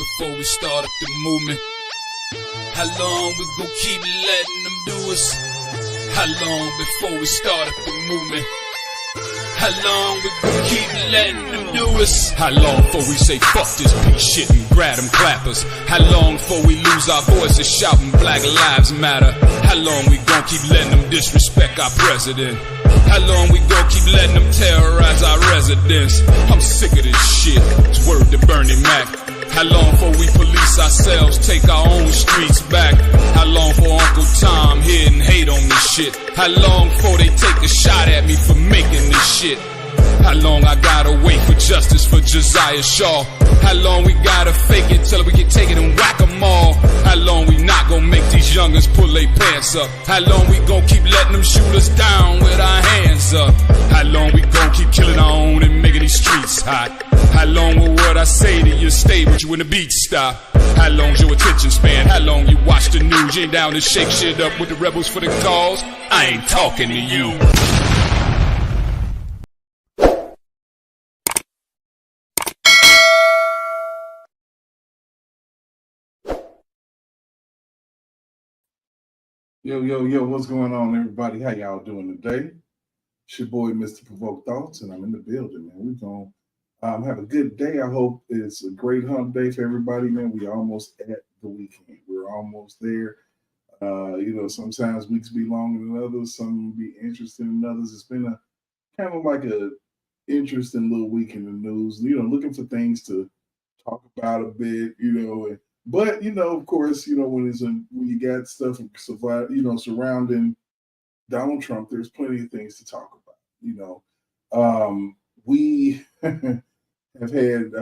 before we start up the movement? How long we gon' keep letting them do us? How long before we start up the movement? How long we gon' keep letting them do us? How long before we say fuck this beat shit and grab them clappers? How long before we lose our voices shouting Black Lives Matter? How long we gon' keep letting them disrespect our president? How long we gon' keep letting them terrorize our residents? I'm sick of this shit, it's word to Bernie Mac. How long before we police ourselves, take our own streets back? How long for Uncle Tom here and hate on this shit? How long before they take a shot at me for making this shit? How long I gotta wait for justice for Josiah Shaw? How long we gotta fake it till we can take it and whack 'em all? How long we not gonna make these youngers pull their pants up? How long we gon' keep letting them shoot us down with our hands up? How long we gon' keep killing our own and making these streets hot? How long will what I say to you stay with you when the beats stop? How long's your attention span? How long you watch the news? You ain't down to shake shit up with the rebels for the cause? I ain't talking to you. Yo, what's going on, everybody? How y'all doing today? It's your boy, Mr. Provoked Thoughts, and I'm in the building, man. We're going to have a good day. I hope it's a great hump day for everybody, man. We almost at the weekend. We're almost there. Sometimes weeks be longer than others. Some be interesting than others. It's been a kind of like a interesting little week in the news, looking for things to talk about a bit, But of course, when you got stuff surrounding Donald Trump, there's plenty of things to talk about. We have had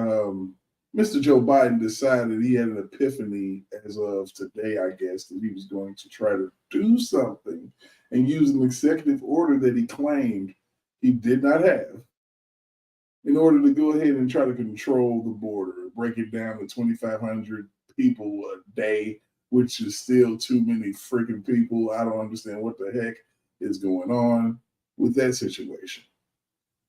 Mr. Joe Biden decided he had an epiphany as of today, I guess, that he was going to try to do something and use an executive order that he claimed he did not have in order to go ahead and try to control the border, break it down to 2,500 people a day, which is still too many freaking people. I don't understand what the heck is going on with that situation.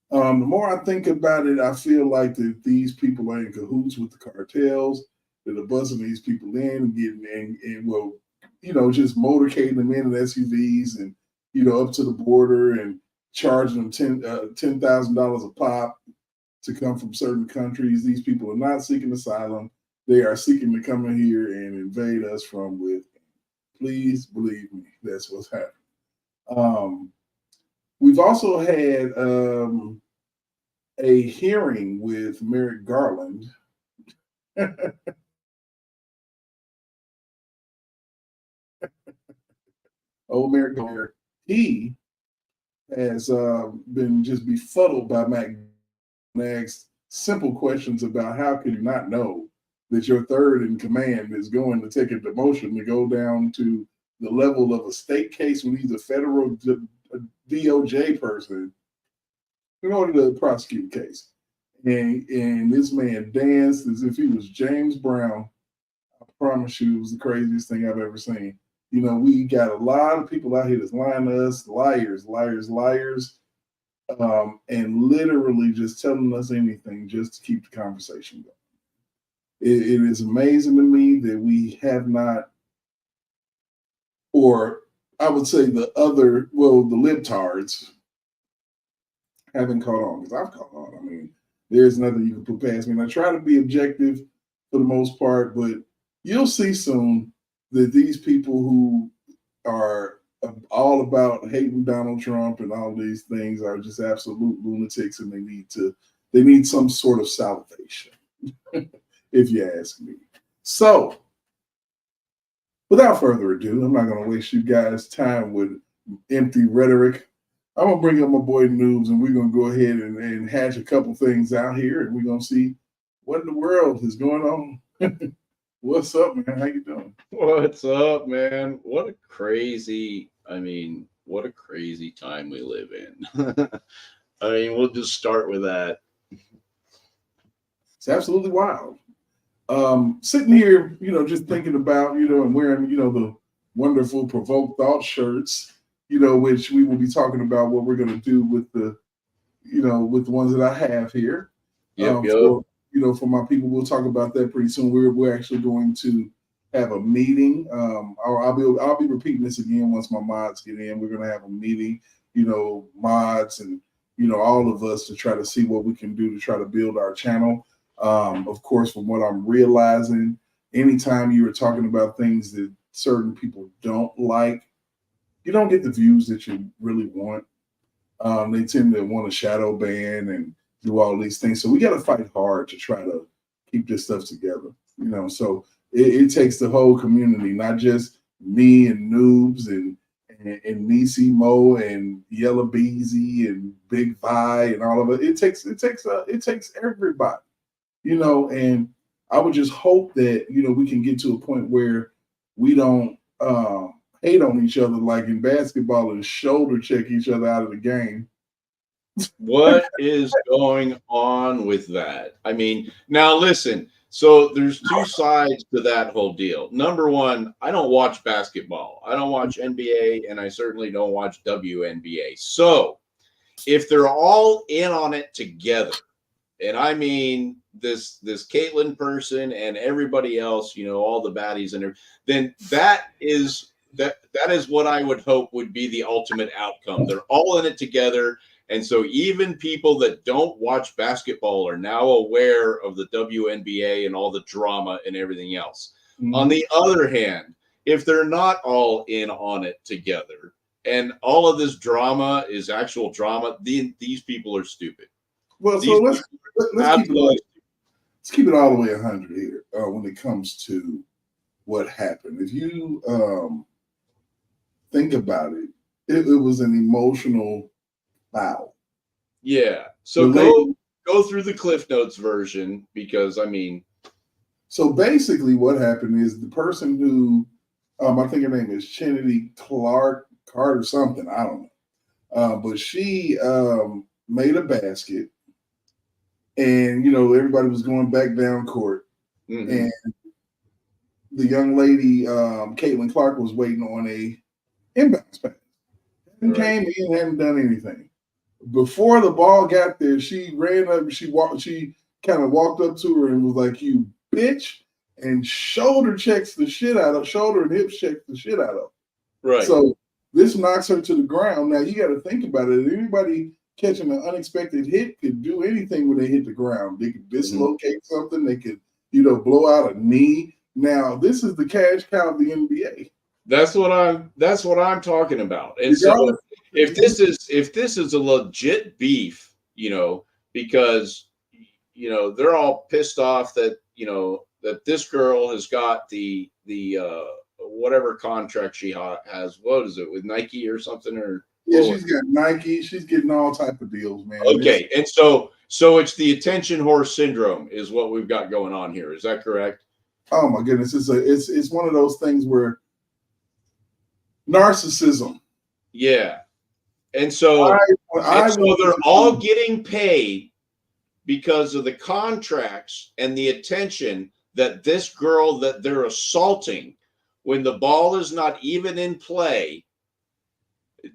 The more I think about it, I feel like that these people are in cahoots with the cartels that are buzzing these people in and getting just motorcading them in SUVs and up to the border and charging them $10,000 a pop to come from certain countries. These people are not seeking asylum. They are seeking to come in here and invade us from within. Please believe me, that's what's happening. We've also had a hearing with Merrick Garland. Merrick Garland. He has been just befuddled by Mac asked simple questions about how can you not know that your third in command is going to take a demotion to go down to the level of a state case when he's a federal DOJ person in order to prosecute the case. And this man danced as if he was James Brown. I promise you, it was the craziest thing I've ever seen. We got a lot of people out here that's lying to us, liars, and literally just telling us anything just to keep the conversation going. It is amazing to me that we have not, or I would say the libtards haven't caught on, because I've caught on. I mean, there's nothing you can put past me. And I try to be objective for the most part, but you'll see soon that these people who are all about hating Donald Trump and all these things are just absolute lunatics, and they need some sort of salvation, if you ask me. So, without further ado, I'm not going to waste you guys' time with empty rhetoric. I'm going to bring up my boy Noobs, and we're going to go ahead and hatch a couple things out here, and we're going to see what in the world is going on. What's up, man? How you doing? What's up, man? What a crazy time we live in. We'll just start with that. It's absolutely wild. Sitting here, just thinking about, and wearing, the wonderful Provoked Thought shirts, which we will be talking about what we're going to do with the, with the ones that I have here. Yep. for my people, we'll talk about that pretty soon. We're actually going to have a meeting. I'll be repeating this again once my mods get in. We're going to have a meeting, mods and all of us to try to see what we can do to try to build our channel. Of course, from what I'm realizing, anytime you are talking about things that certain people don't like, you don't get the views that you really want. They tend to want to shadow ban and do all these things. So we got to fight hard to try to keep this stuff together. So it takes the whole community, not just me and Noobs and Nisi Mo and Yellow Beezy and Big Vi and all of it. It takes everybody, and I would just hope that, we can get to a point where we don't hate on each other like in basketball and shoulder check each other out of the game. What is going on with that? I mean, now listen, so there's two sides to that whole deal. Number one, I don't watch basketball. I don't watch NBA, and I certainly don't watch WNBA. So if they're all in on it together, and I mean this Caitlyn person and everybody else, all the baddies in there, then that is what I would hope would be the ultimate outcome. They're all in it together. And so even people that don't watch basketball are now aware of the WNBA and all the drama and everything else. Mm-hmm. On the other hand, if they're not all in on it together and all of this drama is actual drama, these people are stupid. Well, so let's keep it all the way 100 here when it comes to what happened. If you think about it, it was an emotional foul. Yeah. So go through the Cliff Notes version, because I mean. So basically what happened is the person who, I think her name is Kennedy Clark or something, I don't know. But she made a basket. And, everybody was going back down court. Mm-hmm. And the young lady, Caitlin Clark, was waiting on a inbounds pass. And came in, hadn't done anything. Before the ball got there, she ran up, she kind of walked up to her and was like, "You bitch," and shoulder and hips checks the shit out of. Right. So this knocks her to the ground. Now you got to think about it. Anybody catching an unexpected hit could do anything when they hit the ground. They could dislocate something. They could, blow out a knee. Now this is the cash cow of the NBA. That's what I'm talking about. And so if this is a legit beef, because they're all pissed off that that this girl has got the whatever contract she has. What is it, with Nike or something? Or yeah, she's got Nike. She's getting all type of deals, man. Okay, and so it's the attention horse syndrome is what we've got going on here. Is that correct? Oh my goodness, it's one of those things where narcissism. Yeah, and so they're all getting paid because of the contracts and the attention that this girl that they're assaulting, when the ball is not even in play.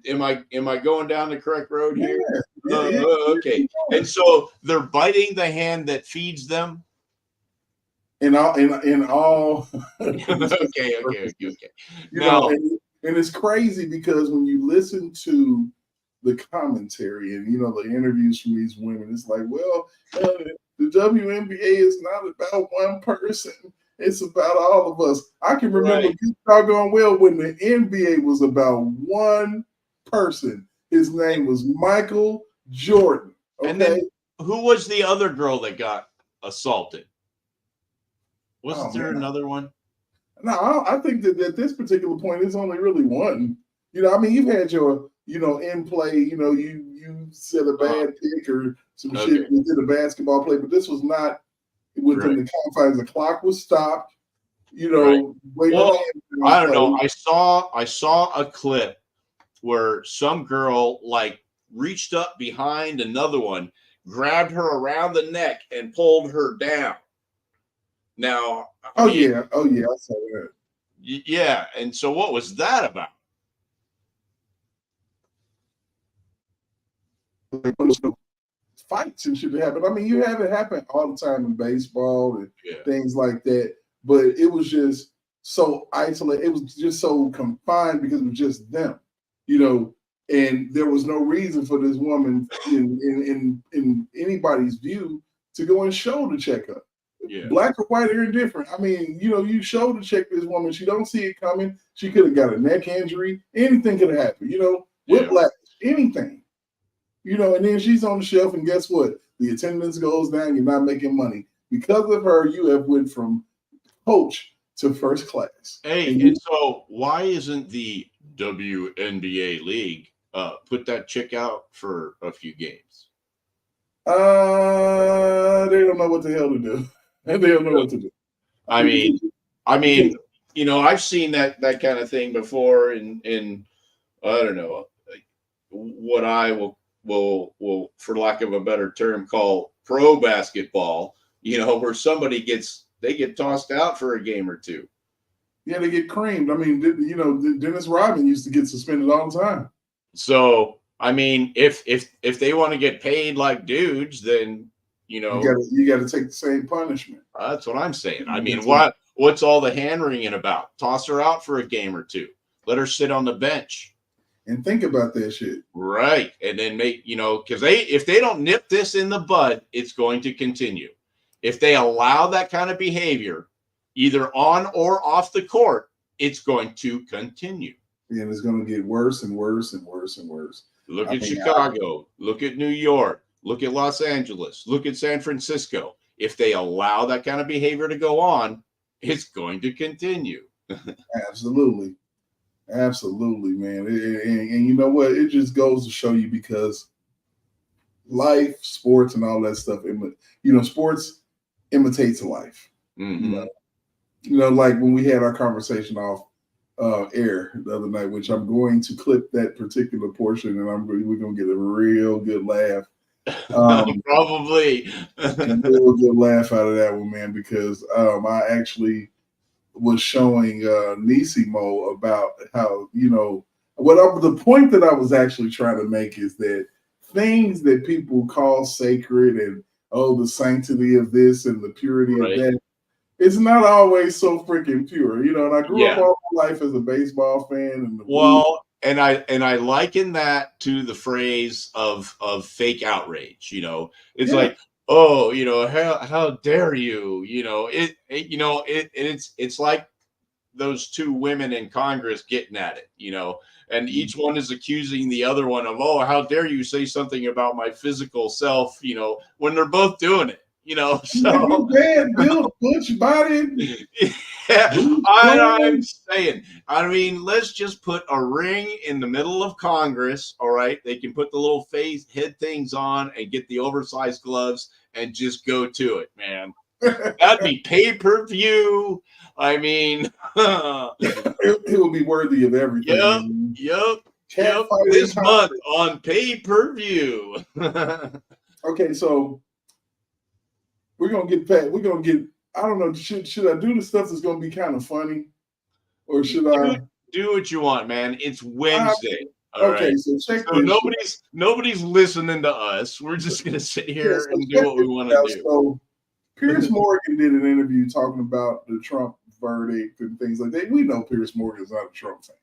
Am I going down the correct road here? Yeah. Okay. And so they're biting the hand that feeds them. In all. Okay. And it's crazy because when you listen to the commentary and the interviews from these women, it's like, well, the WNBA is not about one person. It's about all of us. I can remember doggone well when the NBA was about one person. His name was Michael Jordan. Okay? And then who was the other girl that got assaulted? Wasn't there another one? No, I think that at this particular point, it's only really one. You've had your, in play, you said a bad pick or some shit within a basketball play, but this was not within the confines. The clock was stopped. Well, I don't know. I saw a clip where some girl reached up behind another one, grabbed her around the neck, and pulled her down. Now, I saw that. Yeah, and so what was that about? fights and shit that happen. I mean, you have it happen all the time in baseball and Yeah. things like that, but it was just so isolated. It was just so confined because it was just them, you know, and there was no reason for this woman in anybody's view to go and shoulder check her. Yeah. Black or white or indifferent. I mean, you know, you shoulder check this woman. She don't see it coming. She could have got a neck injury. Anything could have happened, you know, whiplash, anything. You know, and then she's on the shelf, and guess what? The attendance goes down. You're not making money. Because of her, you have went from coach to first class. Hey, and so why isn't the WNBA league put that chick out for a few games? They don't know what the hell to do. They don't know what to do. I mean, you know, I've seen that kind of thing before in I don't know what I will for lack of a better term call pro basketball, you know, where somebody they get tossed out for a game or two. Yeah, they get creamed. I mean, you know, Dennis Rodman used to get suspended all the time. So, I mean, if they want to get paid like dudes, then, you know, you got to take the same punishment. That's what I'm saying. I mean, what's all the hand wringing about? Toss her out for a game or two. Let her sit on the bench. And think about that shit. Right. And then make, you know, because if they don't nip this in the bud, it's going to continue. If they allow that kind of behavior, either on or off the court, it's going to continue. And it's going to get worse and worse and worse and worse. Look at Chicago. Look at New York. Look at Los Angeles. Look at San Francisco. If they allow that kind of behavior to go on, it's going to continue. Absolutely. Absolutely, man. And you know what? It just goes to show you, because life, sports, and all that stuff, you know, sports imitates life. Mm-hmm. You know, like when we had our conversation off air the other night, which I'm going to clip that particular portion, and we're going to get a real good laugh. Probably a real good laugh out of that one, man, because I actually was showing Nisimo about how, you know, the point that I was actually trying to make is that things that people call sacred and the sanctity of this and the purity of that, it's not always so freaking pure, you know. And I grew up all my life as a baseball fan, and I liken that to the phrase of fake outrage. You know, it's like, oh, you know, how dare you? You know, it's like those two women in Congress getting at it, you know, and each one is accusing the other one of, oh, how dare you say something about my physical self, you know, when they're both doing it, you know. So bad built, butch body. Yeah, I'm saying, I mean, let's just put a ring in the middle of Congress. All right, they can put the little head things on and get the oversized gloves and just go to it, man. That'd be pay-per-view. I mean, it will be worthy of everything. Yep. This month on pay-per-view. Okay, so we're gonna get. I don't know. Should I do the stuff that's gonna be kind of funny, or should I do what you want, man? It's Wednesday. Okay, right. So check. So nobody's listening to us. We're just gonna sit here and do what we want to do. So Piers Morgan did an interview talking about the Trump verdict and things like that. We know Piers Morgan is not a Trump fan.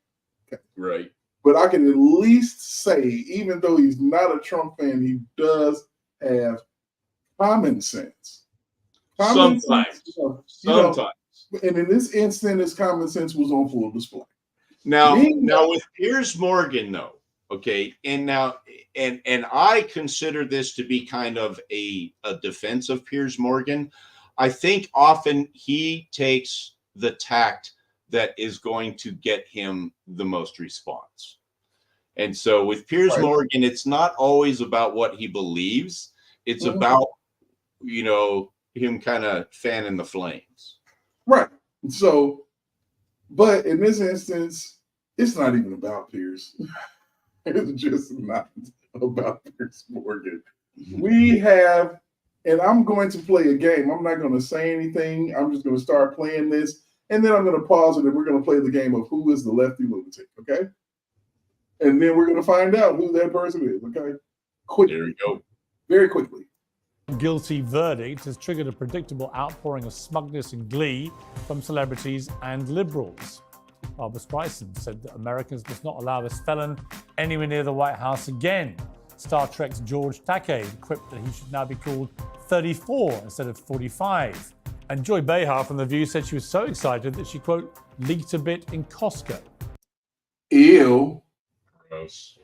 Okay. Right. But I can at least say, even though he's not a Trump fan, he does have common sense. Sometimes. And in this instance, his common sense was on full display. Now with Piers Morgan, though, okay, and I consider this to be kind of a defense of Piers Morgan. I think often he takes the tact that is going to get him the most response. And so with Piers Morgan, it's not always about what he believes. It's about, you know, him kind of fanning the flames. Right. So, but in this instance, it's not even about Piers. It's just not about Piers Morgan. We have, and I'm going to play a game. I'm not going to say anything. I'm just going to start playing this. And then I'm going to pause it, and we're going to play the game of who is the lefty lunatic, okay? And then we're going to find out who that person is, okay? Quick. There we go. very quickly. Guilty verdict has triggered a predictable outpouring of smugness and glee from celebrities and liberals. Barbara Streisand said that Americans must not allow this felon anywhere near the White House again. Star Trek's George Takei quipped that he should now be called 34 instead of 45. And Joy Behar from The View said she was so excited that she, quote, leaked a bit in Costco. Ew. Gross.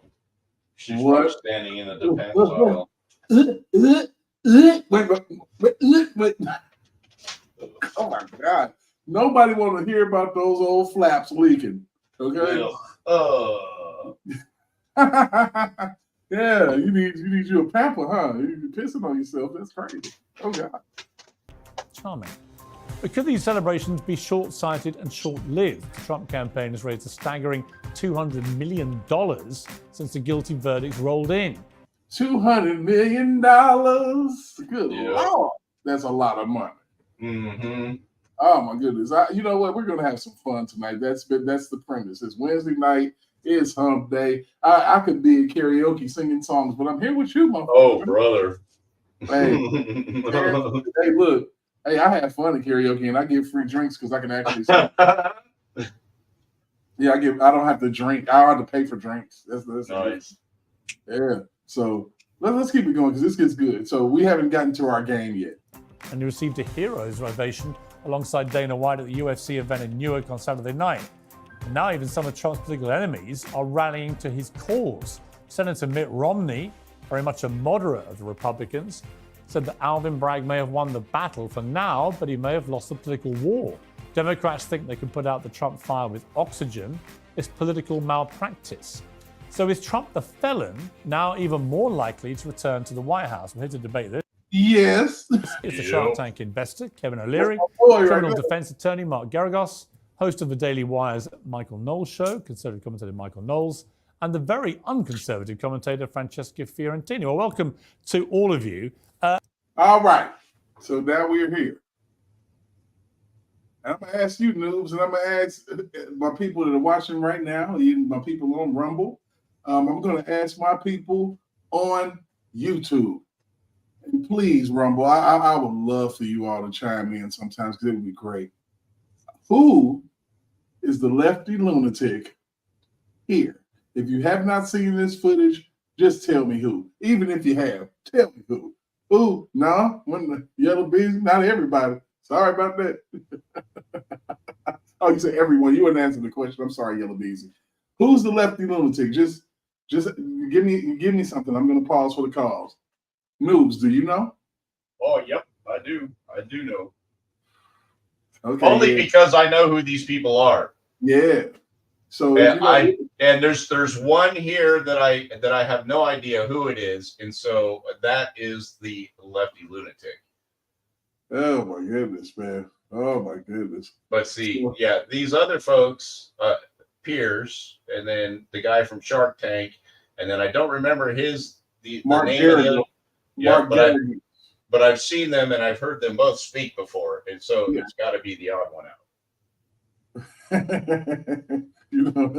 She's probably standing in the defense aisle. Wait. Oh my God. Nobody want to hear about those old flaps leaking. Okay. Yeah, you need you a pamper, huh? You're pissing on yourself. That's crazy. Oh God. Charming. But could these celebrations be short-sighted and short-lived? The Trump campaign has raised a staggering $200 million since the guilty verdicts rolled in. $200 million. Good Lord. That's a lot of money. Mm-hmm. Oh my goodness. You know what? We're gonna have some fun tonight. That's the premise. It's Wednesday night. It's hump day. I could be at karaoke singing songs, but I'm here with you, my Oh, brother. Hey, hey, look. Hey, I have fun at karaoke and I get free drinks because I can actually sing. Yeah, I don't have to drink. I don't have to pay for drinks. That's nice. Yeah. So let's keep it going because this gets good. So we haven't gotten to our game yet. And he received a hero's ovation alongside Dana White at the UFC event in Newark on Saturday night. And now even some of Trump's political enemies are rallying to his cause. Senator Mitt Romney, very much a moderate of the Republicans, said that Alvin Bragg may have won the battle for now, but he may have lost the political war. Democrats think they can put out the Trump fire with oxygen. It's political malpractice. So is Trump the felon now even more likely to return to the White House? We're here to debate this. Yes. It's the Shark Tank investor, Kevin O'Leary, criminal defense attorney, Mark Geragos, host of the Daily Wire's Michael Knowles show, conservative commentator Michael Knowles, and the very unconservative commentator Francesca Fiorentini. Well, welcome to all of you. All right. So now we're here. I'm going to ask you, noobs, and I'm going to ask my people that are watching right now, even my people on Rumble. I'm going to ask my people on YouTube. And please, Rumble, I would love for you all to chime in sometimes because it would be great. Who is the lefty lunatic here? If you have not seen this footage, just tell me who. Even if you have, tell me who. Who? No, when the yellow bees, not everybody. Sorry about that. Oh, you said everyone. You wouldn't answer the question. I'm sorry, Yellow Beezy. Who's the lefty lunatic? Just give me something. I'm going to pause for the calls. Noobs, do you know? Oh, yep, I do. I do know. Okay. Only because I know who these people are. Yeah. So and there's one here that I have no idea who it is, and so that is the lefty lunatic. Oh my goodness, man. Oh my goodness. But see, yeah, these other folks, Piers, and then the guy from Shark Tank, and then I don't remember the Mark name Garrett. of the Mark Garrett. but I've seen them and I've heard them both speak before, and so it's got to be the odd one out. You know,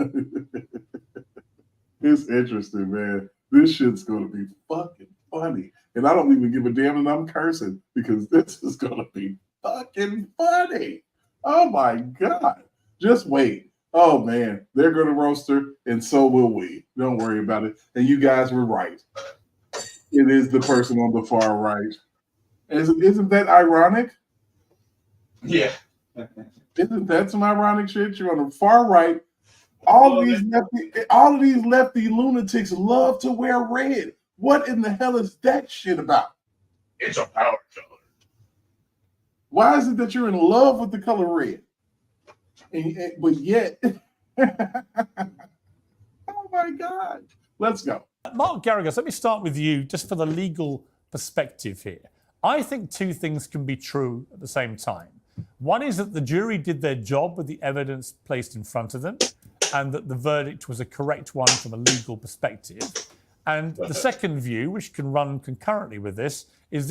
it's interesting, man. This shit's gonna be fucking funny, and I don't even give a damn that I'm cursing because this is gonna be fucking funny. Oh my God! Just wait. Oh man, they're gonna roast her, and so will we. Don't worry about it. And you guys were right. It is the person on the far right. Isn't that ironic? Yeah. Isn't that some ironic shit? You're on the far right. All of these lefty lunatics love to wear red. What in the hell is that shit about? It's a power color. Why is it that you're in love with the color red? But yet, oh my God. Let's go. Mark Geragos, let me start with you just for the legal perspective here. I think two things can be true at the same time. One is that the jury did their job with the evidence placed in front of them, and that the verdict was a correct one from a legal perspective. And the second view, which can run concurrently with this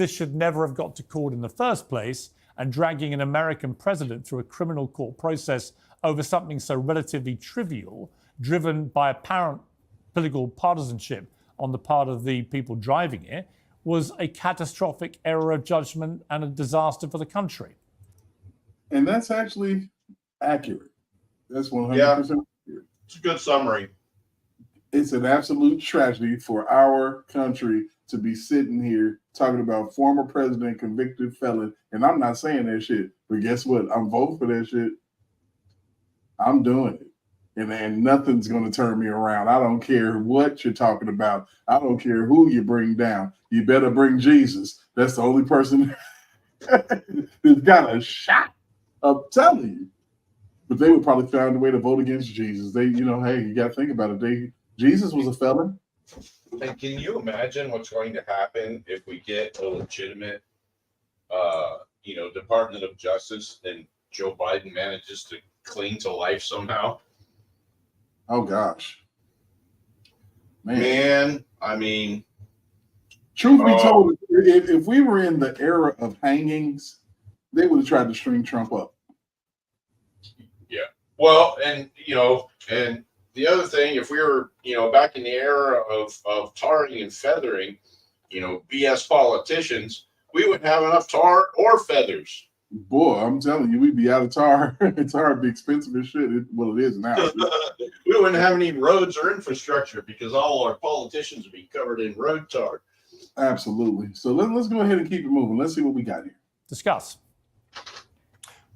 should never have got to court in the first place, and dragging an American president through a criminal court process over something so relatively trivial, driven by apparent political partisanship on the part of the people driving it, was a catastrophic error of judgment and a disaster for the country. And that's actually accurate. That's 100% accurate. It's a good summary. It's an absolute tragedy for our country to be sitting here talking about former president, convicted felon. And I'm not saying that shit, but guess what? I'm voting for that shit. I'm doing it. And nothing's going to turn me around. I don't care what you're talking about. I don't care who you bring down. You better bring Jesus. That's the only person who's got a shot. I'm telling you. But they would probably find a way to vote against Jesus. Hey, you got to think about it. Jesus was a felon. And can you imagine what's going to happen if we get a legitimate, Department of Justice and Joe Biden manages to cling to life somehow? Oh, gosh. Man, I mean, truth be told, if we were in the era of hangings, they would have tried to string Trump up. Yeah. Well, and the other thing, if we were, back in the era of tarring and feathering, BS politicians, we wouldn't have enough tar or feathers. Boy, I'm telling you, we'd be out of tar. Tar would be expensive as shit. Well, it is now. We wouldn't have any roads or infrastructure because all our politicians would be covered in road tar. Absolutely. So let's go ahead and keep it moving. Let's see what we got here. Discuss.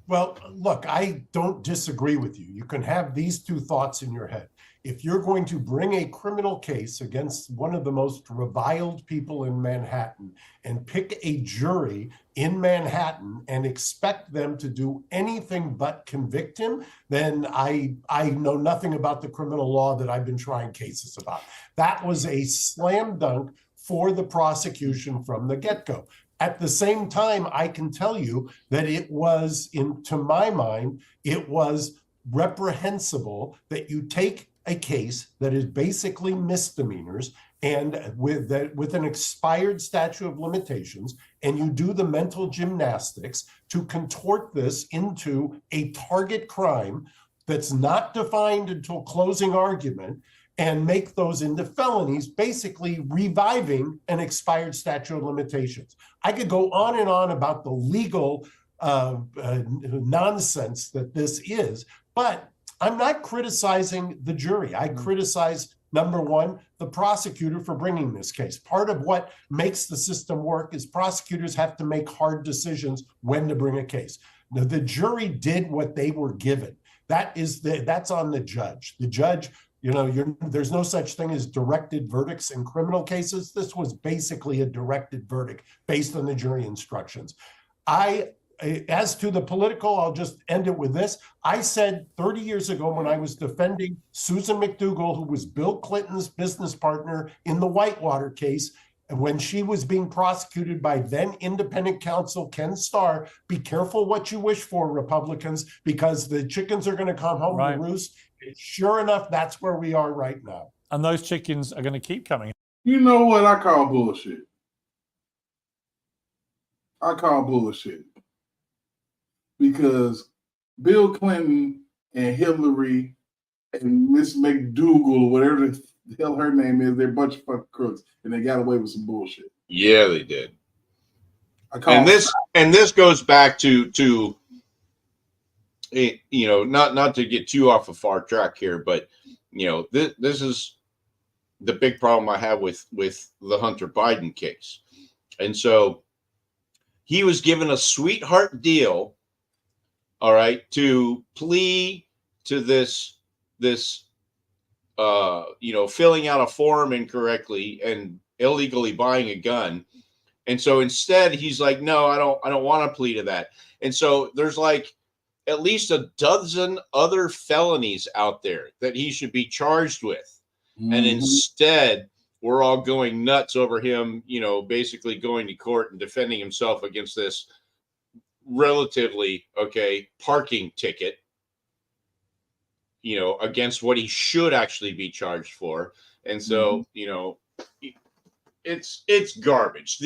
Well, look, I don't disagree with you. You can have these two thoughts in your head. If you're going to bring a criminal case against one of the most reviled people in Manhattan and pick a jury in Manhattan and expect them to do anything but convict him, then I know nothing about the criminal law that I've been trying cases about. That was a slam dunk for the prosecution from the get-go. At the same time, I can tell you that it was, to my mind, it was reprehensible that you take a case that is basically misdemeanors and with an expired statute of limitations, and you do the mental gymnastics to contort this into a target crime that's not defined until closing argument and make those into felonies, basically reviving an expired statute of limitations. I could go on and on about the legal nonsense that this is, but I'm not criticizing the jury. I criticize, number one, the prosecutor for bringing this case. Part of what makes the system work is prosecutors have to make hard decisions when to bring a case. Now, the jury did what they were given. That's on the judge. The judge, there's no such thing as directed verdicts in criminal cases. This was basically a directed verdict based on the jury instructions. As to the political, I'll just end it with this. I said 30 years ago when I was defending Susan McDougal, who was Bill Clinton's business partner in the Whitewater case, and when she was being prosecuted by then independent counsel Ken Starr, be careful what you wish for, Republicans, because the chickens are going to come home to roost. Sure enough, that's where we are right now. And those chickens are going to keep coming. You know what I call bullshit? Because Bill Clinton and Hillary and Miss McDougal, or whatever the hell her name is, they're a bunch of fucking crooks, and they got away with some bullshit. Yeah, they did. And this goes back to not to get too off a far track here, but this is the big problem I have with the Hunter Biden case. And so he was given a sweetheart deal, all right, to plea to this filling out a form incorrectly and illegally buying a gun. And so instead he's like, no, I don't want to plea to that. And so there's like at least a dozen other felonies out there that he should be charged with. Mm-hmm. And instead we're all going nuts over him, basically going to court and defending himself against this relatively parking ticket, against what he should actually be charged for. And so, it's garbage.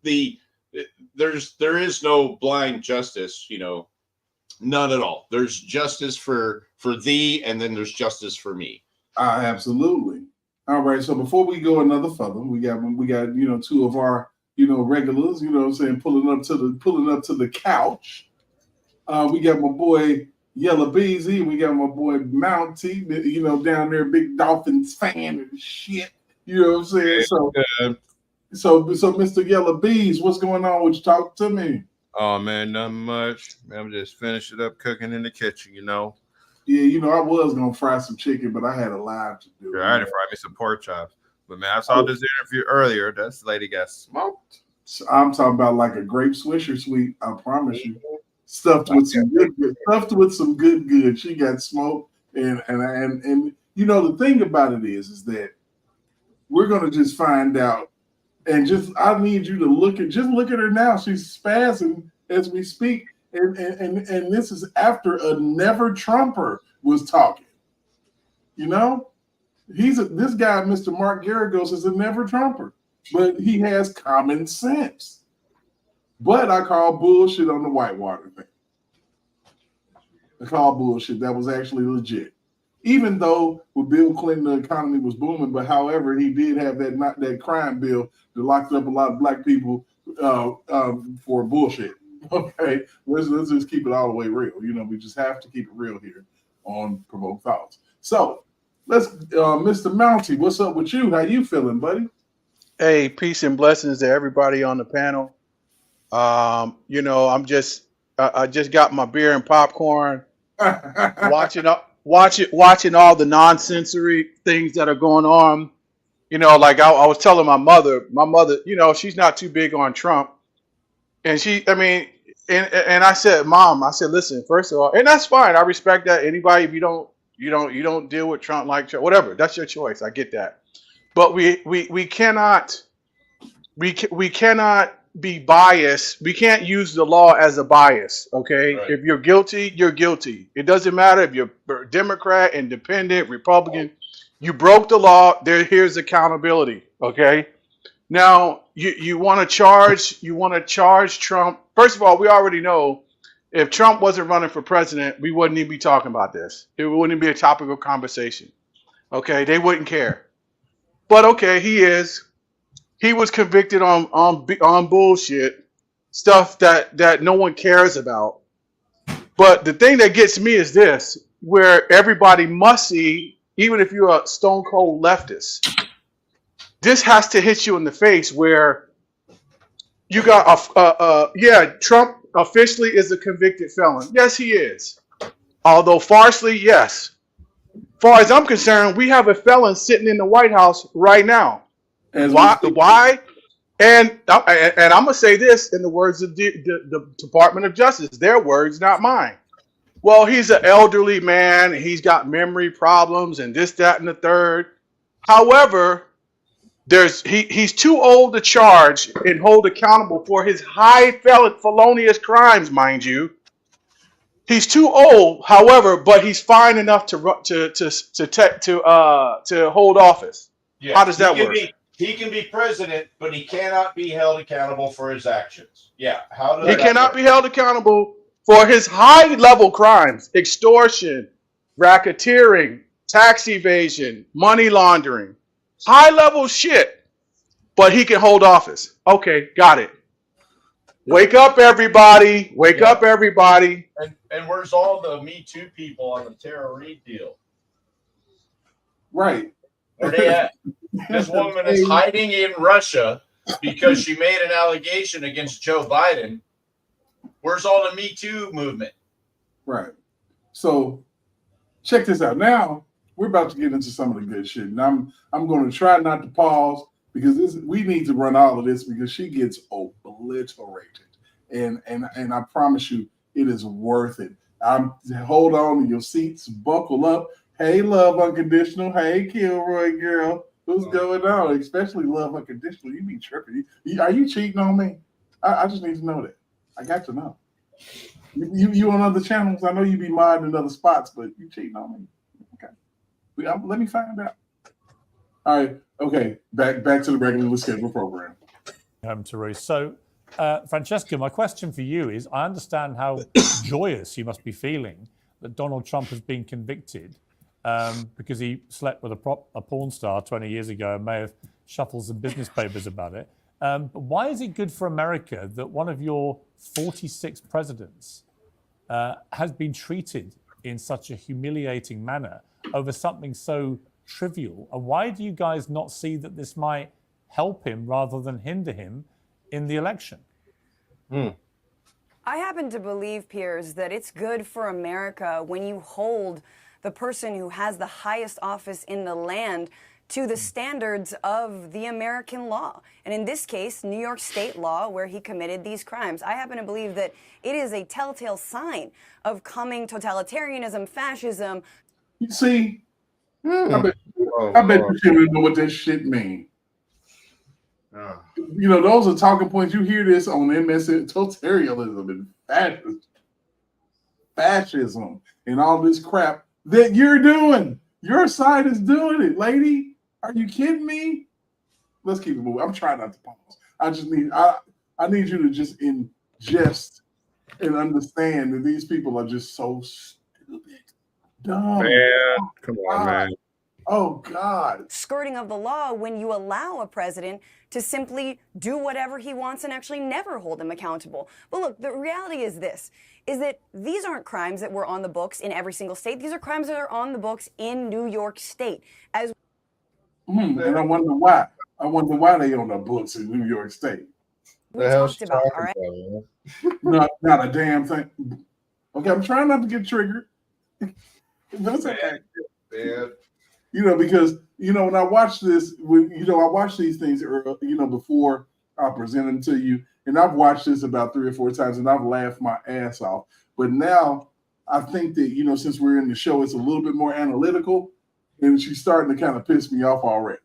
There is no blind justice, none at all. There's justice for thee, and then there's justice for me. Absolutely. All right. So before we go another further, we got two of our regulars, you know what I'm saying, pulling up to the couch. We got my boy Yellow Beezy, we got my boy Mountie, down there, big Dolphins fan and shit. You know what I'm saying? So Mr. Yellow Bees, what's going on? Would you talk to me? Oh man, nothing much. Man, I'm just finishing up cooking in the kitchen, Yeah, I was gonna fry some chicken, but I had a live to do. Sure, I had to fry me some pork chops. But man, I saw this interview earlier. This lady got smoked. So I'm talking about like a grape swisher sweet. I promise you, stuffed with some good. She got smoked, and the thing about it is that we're gonna just find out, and I need you to look at her now. She's spazzing as we speak, and this is after a never Trumper was talking. This guy, Mr. Mark Garagos, is a never Trumper, but he has common sense. But I call bullshit on the Whitewater thing. I call bullshit. That was actually legit. Even though with Bill Clinton the economy was booming, but however he did have that crime bill that locked up a lot of black people for bullshit. Okay, let's just keep it all the way real. We just have to keep it real here on Provoked Thoughts. So let's, Mr. Mountie, what's up with you? How you feeling, buddy? Hey, peace and blessings to everybody on the panel. I just got my beer and popcorn, watching all the nonsensory things that are going on. Like I was telling my mother, she's not too big on Trump, and and I said, Mom, listen, first of all, and that's fine, I respect that. Anybody, if you don't deal with Trump like Trump, whatever, that's your choice. I get that, but we cannot be biased. We can't use the law as a bias. Okay, right. If you're guilty, you're guilty. It doesn't matter if you're Democrat, Independent, Republican. You broke the law. Here's accountability. Okay. Now you want to charge Trump. First of all, we already know if Trump wasn't running for president, we wouldn't even be talking about this. It wouldn't be a topic of conversation. Okay, they wouldn't care. But okay, he is. He was convicted on bullshit stuff that no one cares about. But the thing that gets me is this, where everybody must see, even if you're a stone cold leftist, this has to hit you in the face where you got Trump officially is a convicted felon. Yes, he is. Although falsely, yes. Far as I'm concerned, we have a felon sitting in the White House right now. Why? And I'm gonna say this in the words of the Department of Justice, their words, not mine. Well, he's an elderly man. He's got memory problems and this, that, and the third. However, he's too old to charge and hold accountable for his high felonious crimes, mind you. He's too old, however, but he's fine enough to hold office. Yeah. How does that work? He can be president, but he cannot be held accountable for his actions. Yeah. He cannot be held accountable for his high-level crimes: extortion, racketeering, tax evasion, money laundering, high-level shit. But he can hold office. Okay, got it. Wake up, everybody! Wake up, everybody! And where's all the Me Too people on the Tara Reid deal? Right. Where they at? This woman is hiding in Russia because she made an allegation against Joe Biden. Where's all the Me Too movement? Right. So check this out. Now we're about to get into some of the good shit. And I'm going to try not to pause because we need to run all of this because she gets obliterated. And I promise you, it is worth it. Hold on to your seats, buckle up. Hey, Love Unconditional. Hey, Kilroy girl. What's going on? Especially Love Unconditional. You be tripping. Are you cheating on me? I just need to know that. I got to know. You on other channels? I know you be modding in other spots, but you cheating on me. Okay. Let me find out. All right. Okay. Back to the regularly scheduled program. Therese. So, Francesca, my question for you is, I understand how joyous you must be feeling that Donald Trump has been convicted because he slept with a porn star 20 years ago and may have shuffled some business papers about it. But why is it good for America that one of your 46 presidents has been treated in such a humiliating manner over something so trivial? And why do you guys not see that this might help him rather than hinder him in the election? I happen to believe, Piers, that it's good for America when you hold the person who has the highest office in the land to the standards of the American law. And in this case, New York state law, where he committed these crimes. I happen to believe that it is a telltale sign of coming totalitarianism, fascism. You see, I bet you can't know what that shit means. You know, those are talking points. You hear this on MSN, totalitarianism and fascism and all this crap that you're doing. Your side is doing it, lady. Are you kidding me? Let's keep it moving. I'm trying not to pause. I need you to just ingest and understand that these people are just so stupid, dumb. Man, come on, man. Oh, God. Skirting of the law when you allow a president to simply do whatever he wants and actually never hold him accountable. But look, the reality is this, is that these aren't crimes that were on the books in every single state. These are crimes that are on the books in New York State. And I wonder why. I wonder why they on the books in New York State. We talked about, all right? Not a damn thing. Okay, I'm trying not to get triggered. That's okay. Man. You know, because, you know, when I watch this, I watch these things, before I present them to you. And I've watched this about 3 or 4 times and I've laughed my ass off. But now I think that, you know, since we're in the show, it's a little bit more analytical and she's starting to kind of piss me off already.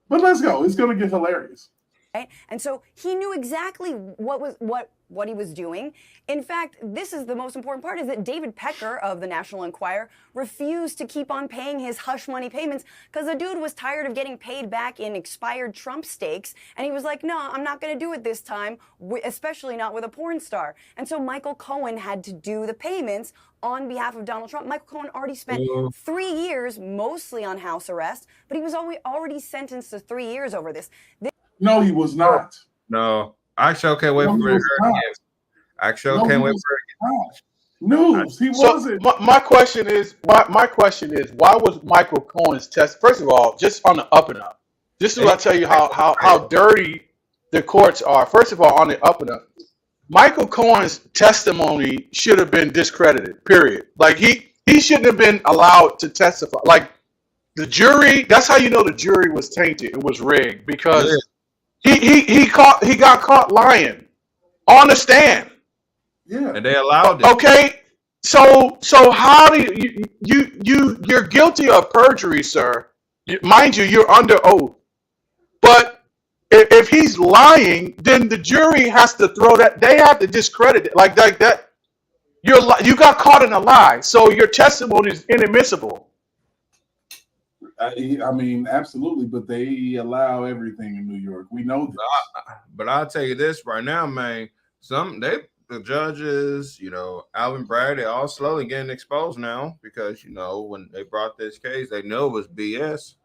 But let's go. It's going to get hilarious. Right? And so he knew exactly what he was doing. In fact, this is the most important part, is that David Pecker of the National Enquirer refused to keep on paying his hush money payments because the dude was tired of getting paid back in expired Trump stakes. And he was like, no, I'm not going to do it this time, especially not with a porn star. And so Michael Cohen had to do the payments on behalf of Donald Trump. Michael Cohen already spent 3 years mostly on house arrest, but he was already sentenced to 3 years over this. No, he was not. No, I sure can't wait for it. I sure can't wait for it. News. He wasn't. My question is, why was Michael Cohen's test? First of all, just on the up and up. This is what I tell you how dirty the courts are. First of all, on the up and up, Michael Cohen's testimony should have been discredited. Period. Like he shouldn't have been allowed to testify. Like the jury. That's how you know the jury was tainted. It was rigged because. He got caught lying on the stand. Yeah, and they allowed it. Okay, so how do you're guilty of perjury, sir? Mind you, you're under oath. But if he's lying, then the jury has to throw that. They have to discredit it like that. You got caught in a lie, so your testimony is inadmissible. I mean, absolutely, but they allow everything in New York. We know this. But I'll tell you this right now, man. The judges, you know, Alvin Bragg, they're all slowly getting exposed now because, you know, when they brought this case, they knew it was BS.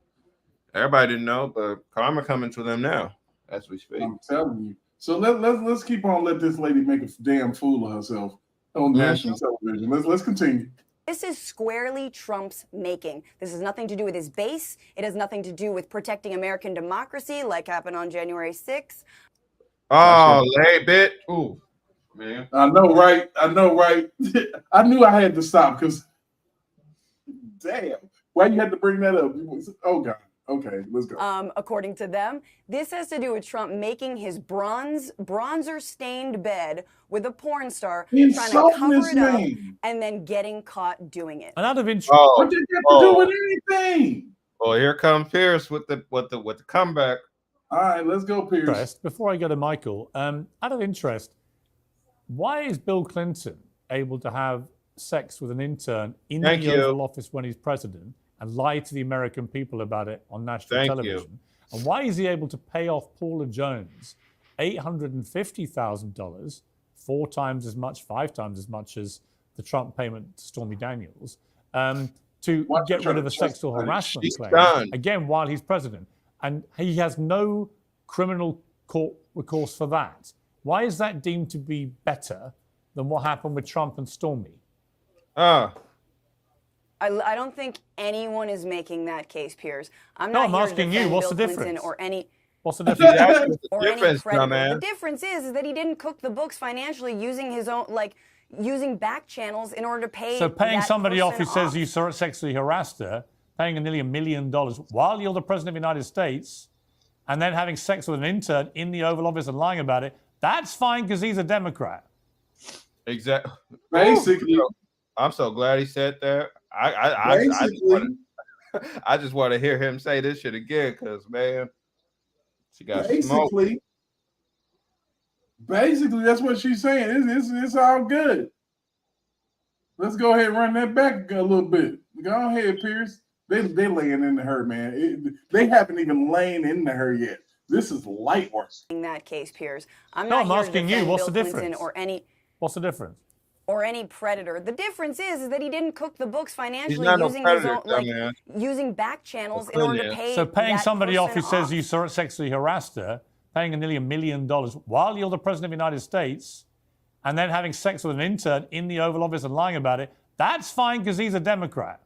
Everybody didn't know, but karma coming to them now as we speak. I'm telling you. So let's keep on. Let this lady make a damn fool of herself on national television. Let's continue. This is squarely Trump's making. This has nothing to do with his base. It has nothing to do with protecting American democracy like happened on January 6th. Oh, late bit. Ooh, man. I know, right? I knew I had to stop because, damn, why you had to bring that up? Oh, God. Okay, let's go. According to them, this has to do with Trump making his bronzer-stained bed with a porn star, trying to cover it up, and then getting caught doing it. And out of interest, what did that have to do with anything? Well, here comes Pierce with the comeback. All right, let's go, Pierce. Before I go to Michael, out of interest, why is Bill Clinton able to have sex with an intern in the Oval Office when he's president and lie to the American people about it on national television? And why is he able to pay off Paula Jones $850,000, 4 times as much, 5 times as much as the Trump payment to Stormy Daniels, to get rid of a sexual harassment claim, again, while he's president? And he has no criminal court recourse for that. Why is that deemed to be better than what happened with Trump and Stormy? I don't think anyone is making that case, Piers. I'm No, not I'm here asking to you, defend what's Bill the Clinton difference? or any What's the difference? That's the or any difference, predator. dumbass. The difference is that he didn't cook the books financially using his own, like, using back channels in order to pay. So paying that somebody off who person says you sexually harassed her, paying nearly $1 million while you're the president of the United States, and then having sex with an intern in the Oval Office and lying about it, that's fine because he's a Democrat. Exactly. Basically, I'm so glad he said that. I just want to hear him say this shit again, because man, she got smoked. Basically, that's what she's saying. It's all good. Let's go ahead and run that back a little bit. Go ahead, Pierce. They laying into her, man. They haven't even lain into her yet. This is light work. In that case, Piers, I'm No, not I'm here asking to you, defend what's Bill the Clinton difference? or What's the difference? any predator. The difference is that he didn't cook the books financially not no using predator, his own, dumbass. using back channels in order to pay. So paying that somebody off who person says you sexually harassed her, paying nearly $1 million while you're the president of the United States, and then having sex with an intern in the Oval Office and lying about it, that's fine because he's a Democrat.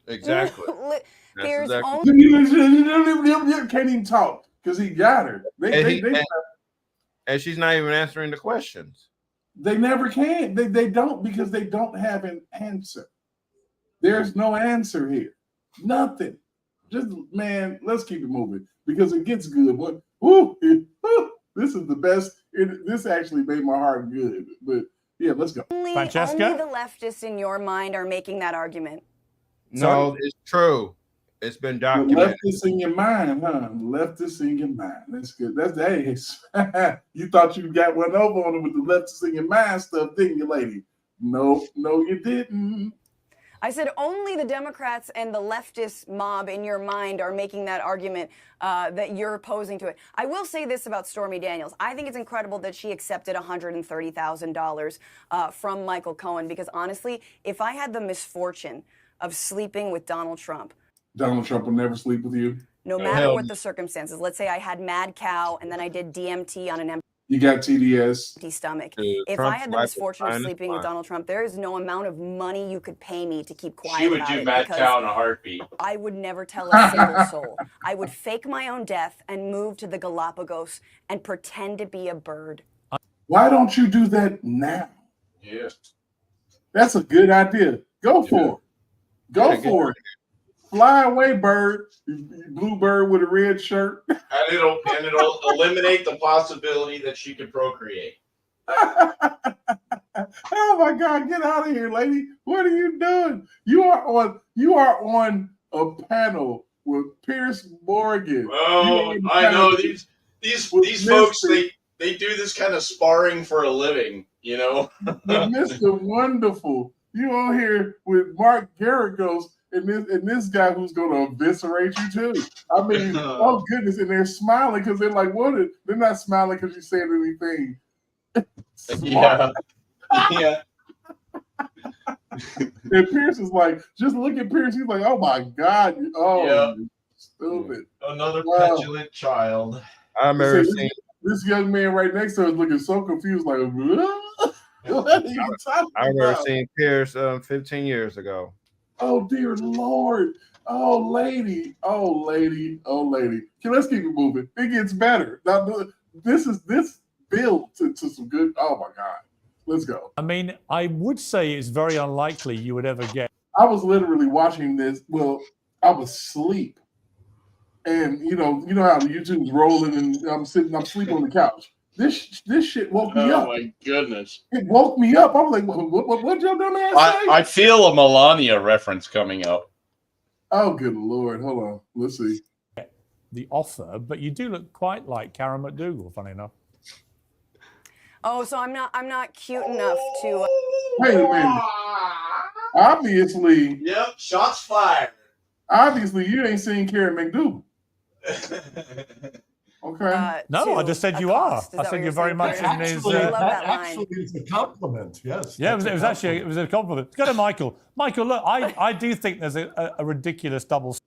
Exactly. Piers, exactly. Can't even talk because he got her. And she's not even answering the questions. They never can. They don't, because they don't have an answer. There's no answer here. Nothing. Just, man, let's keep it moving because it gets good. This is the best. This actually made my heart good. But yeah, let's go. Francesca? Only the leftists in your mind are making that argument. No, it's true. It's been The documented. leftists in your mind, huh? Leftists in your mind. That's good. Hey, you thought you got one over on it with the leftists in your mind stuff, didn't you, lady? No, you didn't. I said only the Democrats and the leftist mob in your mind are making that argument that you're opposing to it. I will say this about Stormy Daniels. I think it's incredible that she accepted $130,000 from Michael Cohen, because honestly, if I had the misfortune of sleeping with Donald Trump will never sleep with you. No matter what the circumstances. Let's say I had mad cow and then I did DMT on an empty You got TDS. stomach. Dude, If Trump's I had the wife misfortune is of fine, sleeping with fine. Donald Trump, there is no amount of money you could pay me to keep quiet She would about do it, mad because cow in a heartbeat. I would never tell a single soul. I would fake my own death and move to the Galapagos and pretend to be a bird. Why don't you do that now? Yeah. That's a good idea. Go for it. Go Yeah, for it. Fly away, bird. Blue bird with a red shirt. And it'll eliminate the possibility that she could procreate. Oh my God! Get out of here, lady. What are you doing? You are on a panel with Pierce Morgan. Oh, I know these folks. They do this kind of sparring for a living, you know. Mr. Wonderful. You on here with Mark Garagos and this guy who's going to eviscerate you too. I mean, oh goodness, and they're smiling because they're like, what? They're not smiling because you said anything. Yeah. Yeah. And Pierce is like, just look at Pierce. He's like, oh my God. Oh, Yeah. stupid. Another petulant child. I remember seeing This young man right next to us looking so confused, like, what are you talking I remember about? seeing Pierce 15 years ago. Oh dear Lord. Oh lady. Oh lady. Oh lady. Okay, let's keep it moving. It gets better. Now this built to some good. Oh my God. Let's go. I mean, I would say it's very unlikely you would ever get. I was literally watching this. Well, I was asleep. And you know how the YouTube's rolling and I'm sleeping on the couch. This shit woke me up. Oh my goodness! It woke me up. I was like, what your dumb ass say? I feel a Melania reference coming up. Oh, good Lord. Hold on. Let's see. The offer, but you do look quite like Karen McDougal, funny enough. Oh, so I'm not cute enough to. Wait a minute. Obviously, Yep, shots fired. you ain't seen Karen McDougal. Okay. No, I just said you are. I said you're very much in his. I love that line. Actually, it's a compliment. Yes. Yeah, that's it was actually a compliment. Go to Michael. Michael, look, I do think there's a ridiculous double.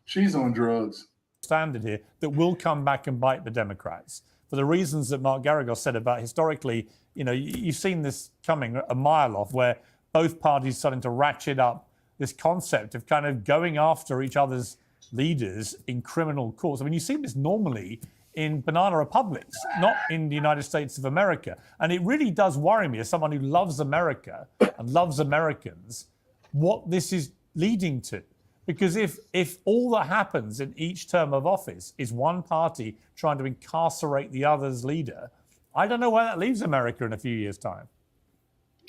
She's on drugs. standard here that will come back and bite the Democrats for the reasons that Mark Garagos said about historically, you've seen this coming a mile off, where both parties starting to ratchet up this concept of kind of going after each other's leaders in criminal courts. I mean, you see this normally in banana republics, not in the United States of America. And it really does worry me, as someone who loves America and loves Americans, what this is leading to. Because if all that happens in each term of office is one party trying to incarcerate the other's leader, I don't know where that leaves America in a few years' time.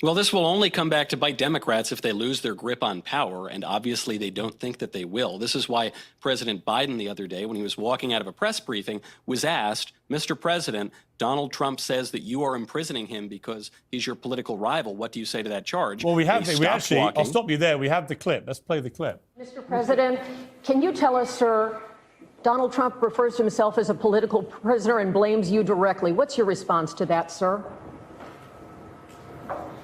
Well, this will only come back to bite Democrats if they lose their grip on power, and obviously they don't think that they will. This is why President Biden the other day, when he was walking out of a press briefing, was asked, Mr. President, Donald Trump says that you are imprisoning him because he's your political rival. What do you say to that charge? Well, I'll stop you there. We have the clip. Let's play the clip. Mr. President, can you tell us, sir, Donald Trump refers to himself as a political prisoner and blames you directly. What's your response to that, sir?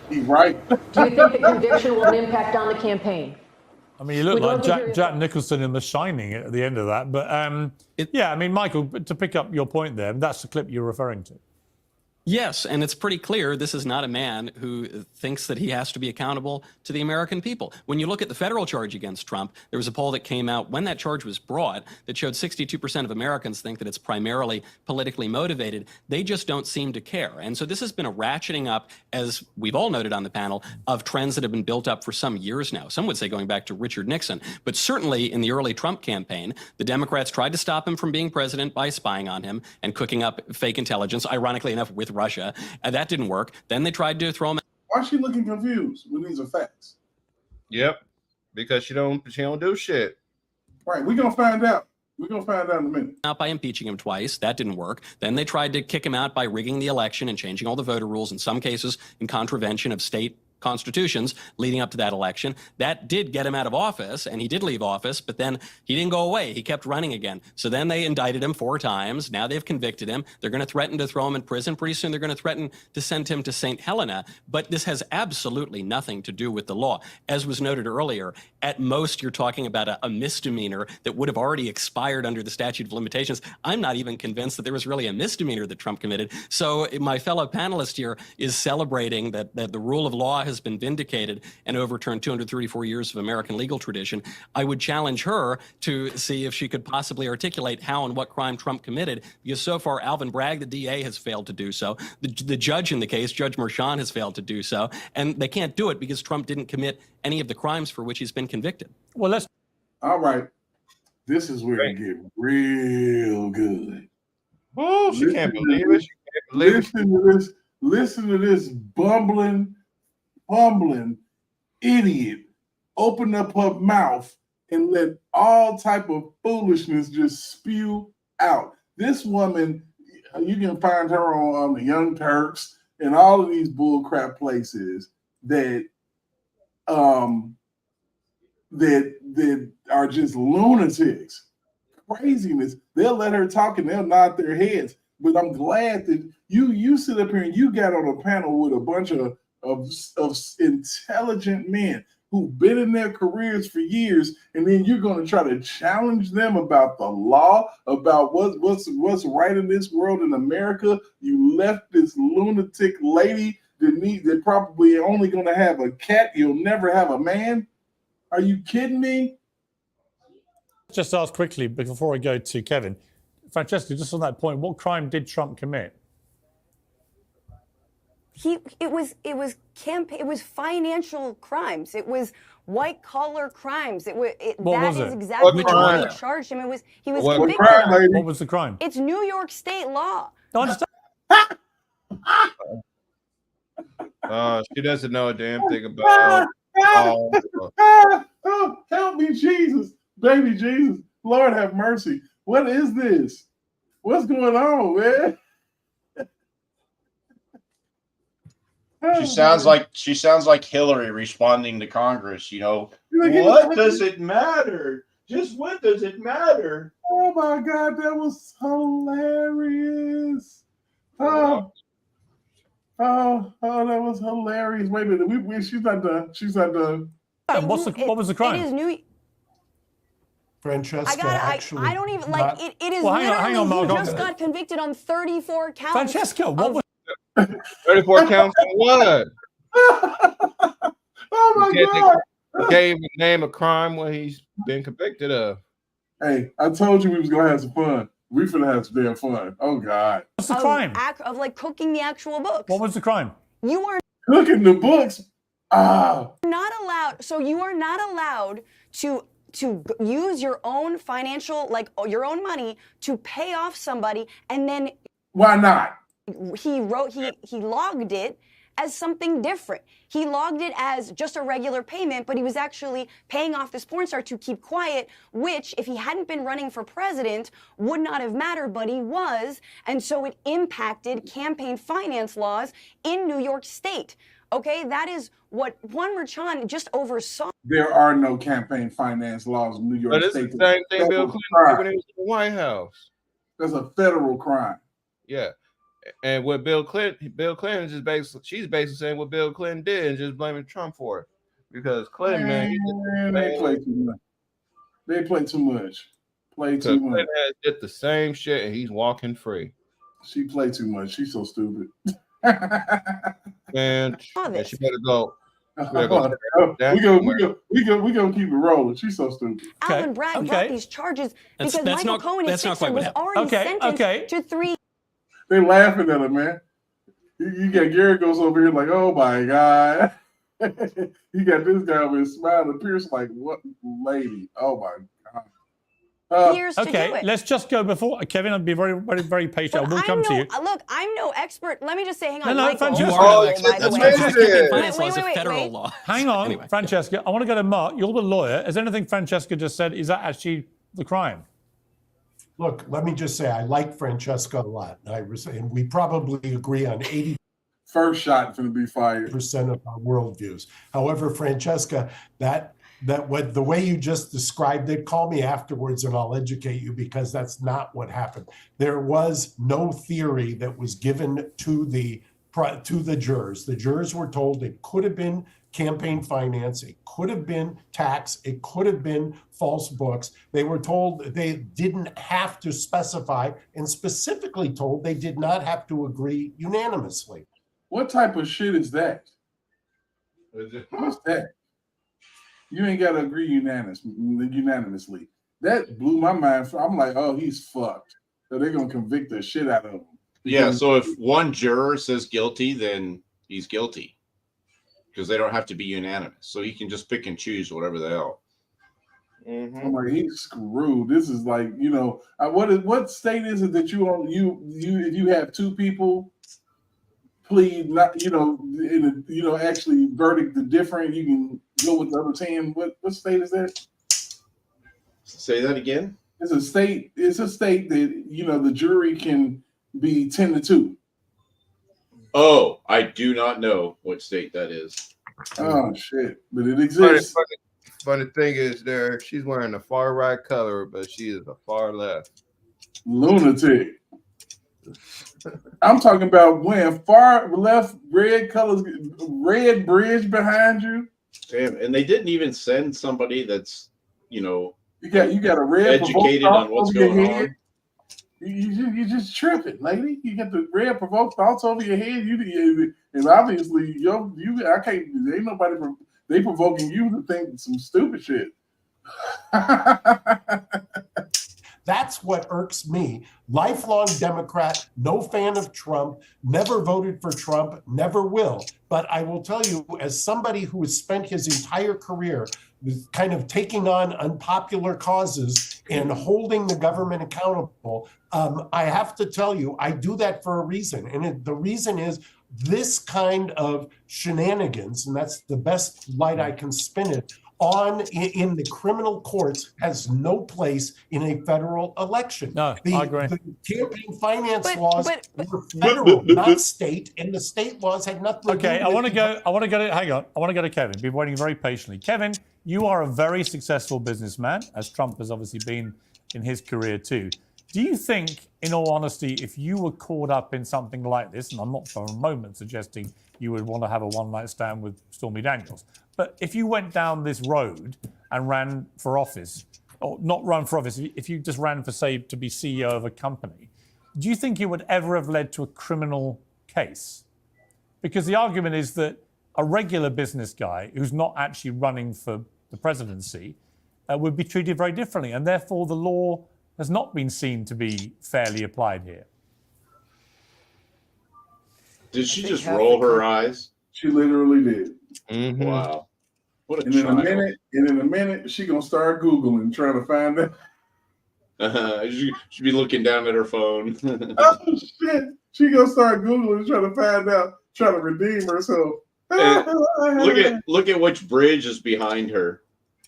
He's right. Do you think the conviction will have an impact on the campaign? I mean, you look like Jack Nicholson in The Shining at the end of that. But yeah, I mean, Michael, to pick up your point there, that's the clip you're referring to. Yes, and it's pretty clear this is not a man who thinks that he has to be accountable to the American people. When you look at the federal charge against Trump, there was a poll that came out when that charge was brought that showed 62% of Americans think that it's primarily politically motivated. They just don't seem to care. And so this has been a ratcheting up, as we've all noted on the panel, of trends that have been built up for some years now. Some would say going back to Richard Nixon. But certainly in the early Trump campaign, the Democrats tried to stop him from being president by spying on him and cooking up fake intelligence, ironically enough, with Russia, and that didn't work. Then they tried to throw him. Why is she looking confused when these are facts? Yep, because she don't do shit. Right, we're gonna find out. We're gonna find out in a minute. Out by impeaching him twice. That didn't work. Then they tried to kick him out by rigging the election and changing all the voter rules, in some cases in contravention of state constitutions leading up to that election. That did get him out of office, and he did leave office, but then he didn't go away. He kept running again. So then they indicted him 4 times. Now they've convicted him. They're going to threaten to throw him in prison. Pretty soon they're going to threaten to send him to St. Helena. But this has absolutely nothing to do with the law. As was noted earlier, at most you're talking about a misdemeanor that would have already expired under the statute of limitations. I'm not even convinced that there was really a misdemeanor that Trump committed. So my fellow panelist here is celebrating that the rule of law has been vindicated and overturned 234 years of American legal tradition. I would challenge her to see if she could possibly articulate how and what crime Trump committed, because so far Alvin Bragg, the DA, has failed to do so. The judge in the case, Judge Merchan, has failed to do so. And they can't do it because Trump didn't commit any of the crimes for which he's been convicted. Well, let's. All right. This is where it gets real good. Oh, she can't believe it. She can't believe it. Listen to this bumbling idiot open up her mouth and let all type of foolishness just spew out. This woman, you can find her on the Young Turks and all of these bullcrap places that that are just lunatics, craziness. They'll let her talk and they'll nod their heads. But I'm glad that you sit up here and you got on a panel with a bunch of intelligent men who've been in their careers for years, and then you're going to try to challenge them about the law, about what's right in this world in America. You left this lunatic lady that probably only going to have a cat. You'll never have a man. Are you kidding me? Just ask quickly before I go to Kevin. Francesca, just on that point, what crime did Trump commit? It was financial crimes. It was white collar crimes. That is exactly what he charged him. He was convicted. What was the crime? It's New York State law. No, I understand. She doesn't know a damn thing about. Oh, help me, Jesus, baby Jesus, Lord have mercy. What is this? What's going on, man? She sounds like Hillary responding to Congress, you know. What does it matter? Just what does it matter? Oh my God, that was hilarious. Oh, that was hilarious. Wait a minute, she's not done. She's not done. What was the crime? It is Francesca, I don't even like it. It is Well, literally hang on, Mark, he just got convicted on 34 counts. Francesca, what was 34 counts on what? Oh my You God. Gave a name a crime what he's been convicted of. Hey, I told you we was gonna have some fun. We finna have some damn fun. Oh God. What's the crime? Of like cooking the actual books. What was the crime? You are Cooking the books. Ah. not allowed. So you are not allowed to use your own financial, like your own money, to pay off somebody, and then Why not? he logged it as something different. He logged it as just a regular payment, but he was actually paying off this porn star to keep quiet, which, if he hadn't been running for president, would not have mattered, but he was, and so it impacted campaign finance laws in New York State. Okay, that is what Juan Merchan just oversaw. There are no campaign finance laws in New York But it's State. the same thing Bill Clinton did when he was in the White House. That's a federal crime. Yeah. And what Bill Clinton is just she's basically saying what Bill Clinton did and just blaming Trump for it. Because Clinton, they play too much. They play too much. Play too much. Clinton has did the same shit and he's walking free. She played too much. She's so stupid. Man, and she better go. We gonna keep it rolling. She's so stupid. Alan Bragg got these charges because Michael Cohen in Sixer was already sentenced to 3. They laughing at her, man. You got Gary goes over here like, oh my God. You got this guy with his smile and Pierce like, what lady? Oh my God. Years to do it. Let's just go before Kevin. I'll be very, very, very patient. But I will come to you. Look, I'm no expert. Let me just say, hang on. No, Michael, Francesca. Finance law is a federal law. Hang on, Francesca. I want to go to Mark. You're the lawyer. Is anything Francesca just said, is that actually the crime? Look, let me just say, I like Francesca a lot. And we probably agree on 80% First shot going to be fired. of our worldviews. However, Francesca, that what the way you just described it, call me afterwards and I'll educate you, because that's not what happened. There was no theory that was given to the jurors. The jurors were told it could have been campaign finance, it could have been tax, it could have been false books. They were told they didn't have to specify, and specifically told they did not have to agree unanimously. What type of shit is that? What's that? You ain't got to agree unanimously. That blew my mind. I'm like, oh, he's fucked. So they're going to convict the shit out of him. Yeah, so if one juror says guilty, then he's guilty. Because they don't have to be unanimous. So he can just pick and choose whatever the hell. I'm like, he's screwed. This is like, what state is it that if you have two people plead not, actually verdict the different, you can go with the other 10. What state is that? Say that again. It's a state that the jury can be 10-2. Oh, I do not know what state that is. Oh shit! But it exists. Funny thing is, she's wearing the far right color, but she is the far left. Lunatic. I'm talking about wearing far left red colors, red bridge behind you. Damn, and they didn't even send somebody that's you got a red educated on what's going on. You just tripping, lady. You got the red provoked thoughts over your head. And obviously, I can't. Ain't nobody. They provoking you to think some stupid shit. That's what irks me. Lifelong Democrat, no fan of Trump, never voted for Trump, never will. But I will tell you, as somebody who has spent his entire career kind of taking on unpopular causes and holding the government accountable, I have to tell you, I do that for a reason. And the reason is this kind of shenanigans, and that's the best light I can spin it, in the criminal courts has no place in a federal election. No, I agree. The campaign finance laws were federal, not state, and the state laws had nothing to do with it. I want to go to Kevin. Been waiting very patiently. Kevin, you are a very successful businessman, as Trump has obviously been in his career too. Do you think, in all honesty, if you were caught up in something like this, and I'm not for a moment suggesting you would want to have a one-night stand with Stormy Daniels, but if you went down this road and ran for office, or not run for office, if you just ran for, say, to be CEO of a company, do you think it would ever have led to a criminal case? Because the argument is that a regular business guy who's not actually running for the presidency would be treated very differently, and therefore the law has not been seen to be fairly applied here. Did she just roll her eyes? She literally did. Mm-hmm. Wow. What a And in a minute, she gonna start Googling, trying to find out. She'd be looking down at her phone. Oh shit! She gonna start Googling, trying to find out, trying to redeem herself. Look at which bridge is behind her.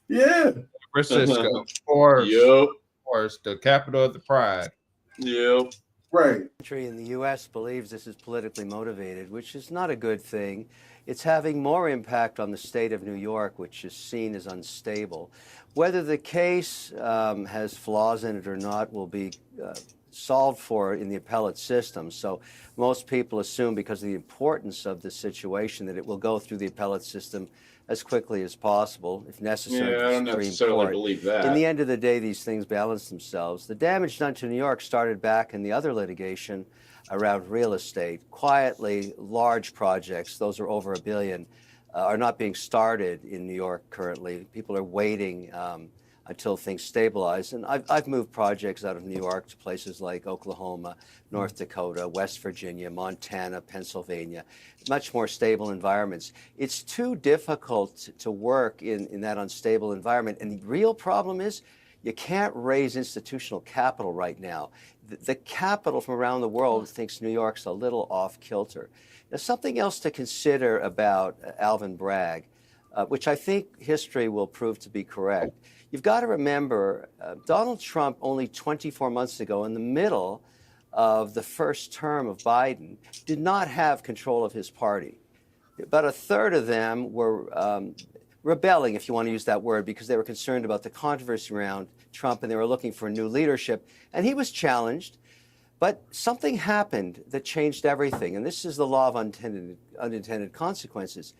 Yeah. Francisco, of course. Yep. Of course, the capital of the pride. Yep. Right. Country in the U.S. believes this is politically motivated, which is not a good thing. It's having more impact on the state of New York, which is seen as unstable. Whether the case has flaws in it or not will be solved for in the appellate system. So most people assume, because of the importance of the situation, that it will go through the appellate system as quickly as possible, if necessary. Yeah, I don't necessarily believe that. In the end of the day, these things balance themselves. The damage done to New York started back in the other litigation around real estate. Quietly, large projects, those are over $1 billion, are not being started in New York currently. People are waiting until things stabilize. And I've moved projects out of New York to places like Oklahoma, North Dakota, West Virginia, Montana, Pennsylvania, much more stable environments. It's too difficult to work in that unstable environment. And the real problem is you can't raise institutional capital right now. The capital from around the world thinks New York's a little off kilter. There's something else to consider about Alvin Bragg, which I think history will prove to be correct. You've got to remember, Donald Trump only 24 months ago, in the middle of the first term of Biden, did not have control of his party. About a third of them were rebelling, if you want to use that word, because they were concerned about the controversy around Trump and they were looking for new leadership. And he was challenged, but something happened that changed everything. And this is the law of unintended consequences.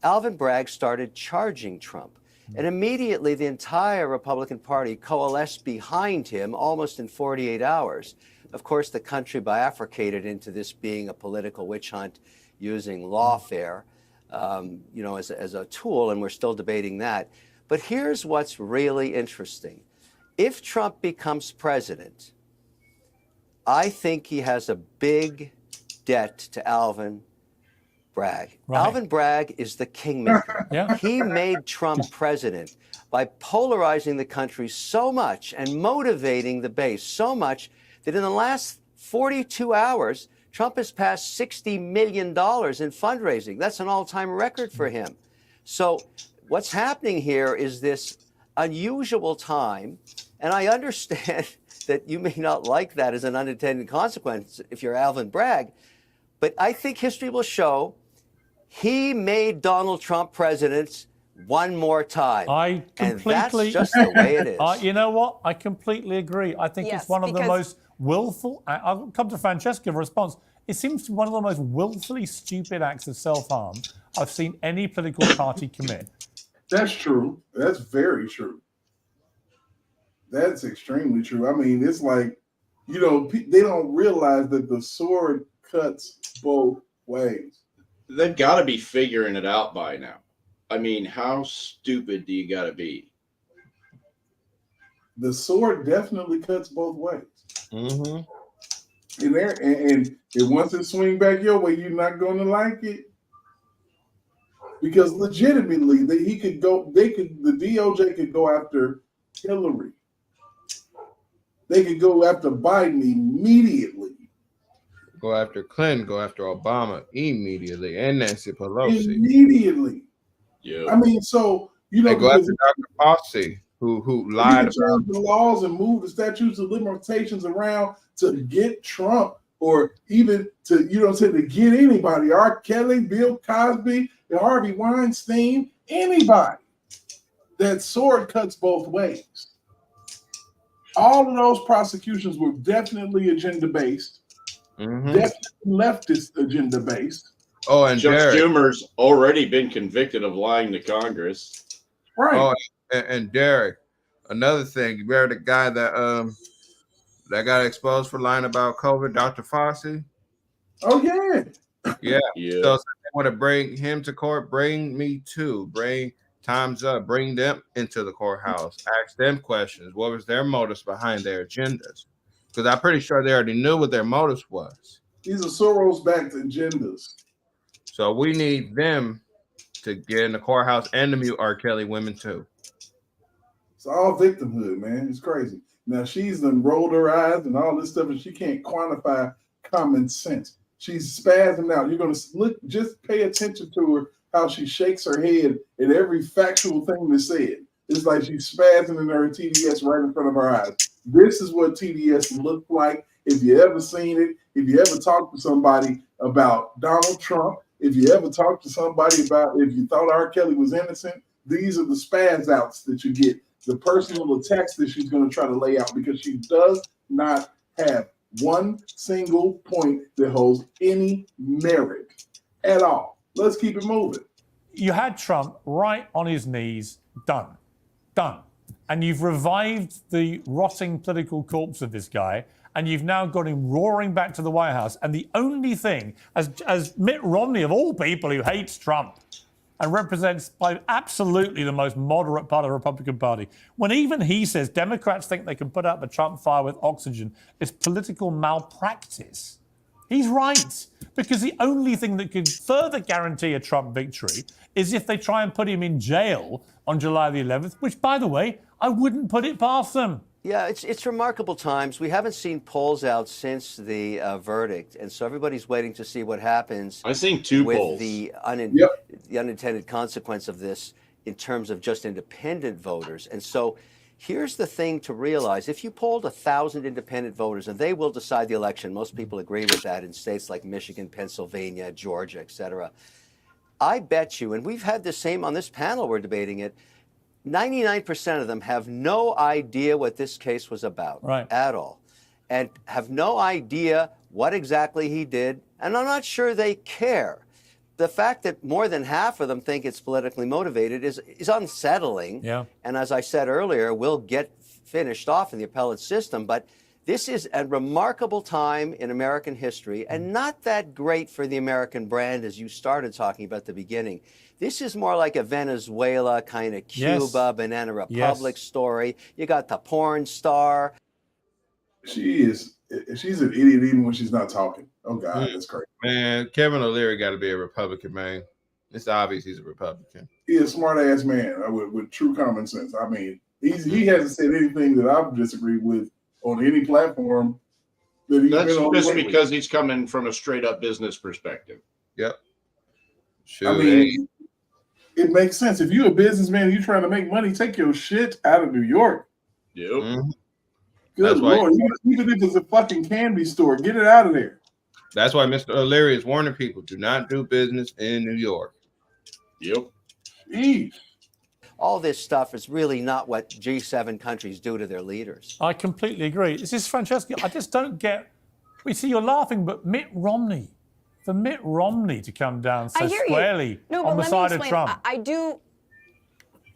Alvin Bragg started charging Trump. And immediately the entire Republican Party coalesced behind him almost in 48 hours. Of course, the country bifurcated into this being a political witch hunt using lawfare, as a tool, and we're still debating that. But here's what's really interesting. If Trump becomes president, I think he has a big debt to Alvin Bragg. Right. Alvin Bragg is the kingmaker. Yeah. He made Trump president by polarizing the country so much and motivating the base so much that in the last 42 hours, Trump has passed $60 million in fundraising. That's an all-time record for him. So what's happening here is this unusual time, and I understand that you may not like that as an unintended consequence if you're Alvin Bragg, but I think history will show he made Donald Trump president one more time. And that's just the way it is. You know what? I completely agree. I think it's one of the most willful. I'll come to Francesca in response. It seems to be one of the most willfully stupid acts of self-harm I've seen any political party commit. That's true. That's very true. That's extremely true. I mean, it's like, they don't realize that the sword cuts both ways. They've got to be figuring it out by now. I mean, how stupid do you got to be? The sword definitely cuts both ways. Mm-hmm. And once it swing back your way, you're not going to like it. Because legitimately, the DOJ could go after Hillary. They could go after Biden immediately. Go after Clinton, go after Obama immediately, and Nancy Pelosi. Immediately. Yeah. I mean, so, they go after Dr. Fauci, who lied about the laws and move the statutes of limitations around to get Trump, or even to, to get anybody, R. Kelly, Bill Cosby, Harvey Weinstein, anybody. That sword cuts both ways. All of those prosecutions were definitely agenda-based. Mm-hmm. Definitely leftist agenda based. Oh, and Judge Schumer's already been convicted of lying to Congress. Right. Oh, and Derek, another thing, you remember the guy that got exposed for lying about COVID, Dr. Fauci? Oh yeah. Yeah. Yeah. So they want to bring him to court. Bring me too. Bring Time's Up. Bring them into the courthouse. Ask them questions. What was their motives behind their agendas? Because I'm pretty sure they already knew what their motives was. These are Soros-backed agendas. So we need them to get in the courthouse and to mute R. Kelly women too. It's all victimhood, man. It's crazy. Now she's done rolled her eyes and all this stuff, and she can't quantify common sense. She's spazzing out. You're gonna look, just pay attention to her, how she shakes her head at every factual thing that's said. It's like she's spazzing in her TDS right in front of our eyes. This is what TDS looked like. If you ever seen it, if you ever talked to somebody about Donald Trump, if you ever talked to somebody about if you thought R. Kelly was innocent, these are the spaz outs that you get. The personal attacks that she's going to try to lay out, because she does not have one single point that holds any merit at all. Let's keep it moving. You had Trump right on his knees, done. And you've revived the rotting political corpse of this guy, and you've now got him roaring back to the White House. And the only thing, as Mitt Romney, of all people who hates Trump and represents by absolutely the most moderate part of the Republican Party, when even he says Democrats think they can put out the Trump fire with oxygen, it's political malpractice. He's right, because the only thing that could further guarantee a Trump victory is if they try and put him in jail on July the 11th, which, by the way, I wouldn't put it past them. Yeah, it's remarkable times. We haven't seen polls out since the verdict, and so everybody's waiting to see what happens. I've seen two with polls. The unintended consequence of this in terms of just independent voters. And so here's the thing to realize. If you polled 1,000 independent voters, and they will decide the election, most people agree with that in states like Michigan, Pennsylvania, Georgia, et cetera. I bet you, and we've had the same on this panel, we're debating it, 99% of them have no idea what this case was about at all, and have no idea what exactly he did, and I'm not sure they care. The fact that more than half of them think it's politically motivated is unsettling. Yeah. And as I said earlier, we'll get finished off in the appellate system, but this is a remarkable time in American history, and not that great for the American brand, as you started talking about at the beginning. This is more like a Venezuela kind of Cuba, Banana Republic story. You got the porn star. She's an idiot even when she's not talking. Oh God, that's crazy. Man, Kevin O'Leary got to be a Republican, man. It's obvious he's a Republican. He's a smart ass man with true common sense. I mean, he hasn't said anything that I've disagreed with on any platform. That's just because he's coming from a straight up business perspective. Yep. I mean, it makes sense. If you're a businessman and you're trying to make money, take your shit out of New York. Yep. Mm-hmm. Good Lord. Even if it's a fucking candy store, get it out of there. That's why Mr. O'Leary is warning people, do not do business in New York. Yep. Jeez. All this stuff is really not what G7 countries do to their leaders. I completely agree. This is Francesca. I just don't get. We see you're laughing, but Mitt Romney, for Mitt Romney to come down so squarely on the side of Trump.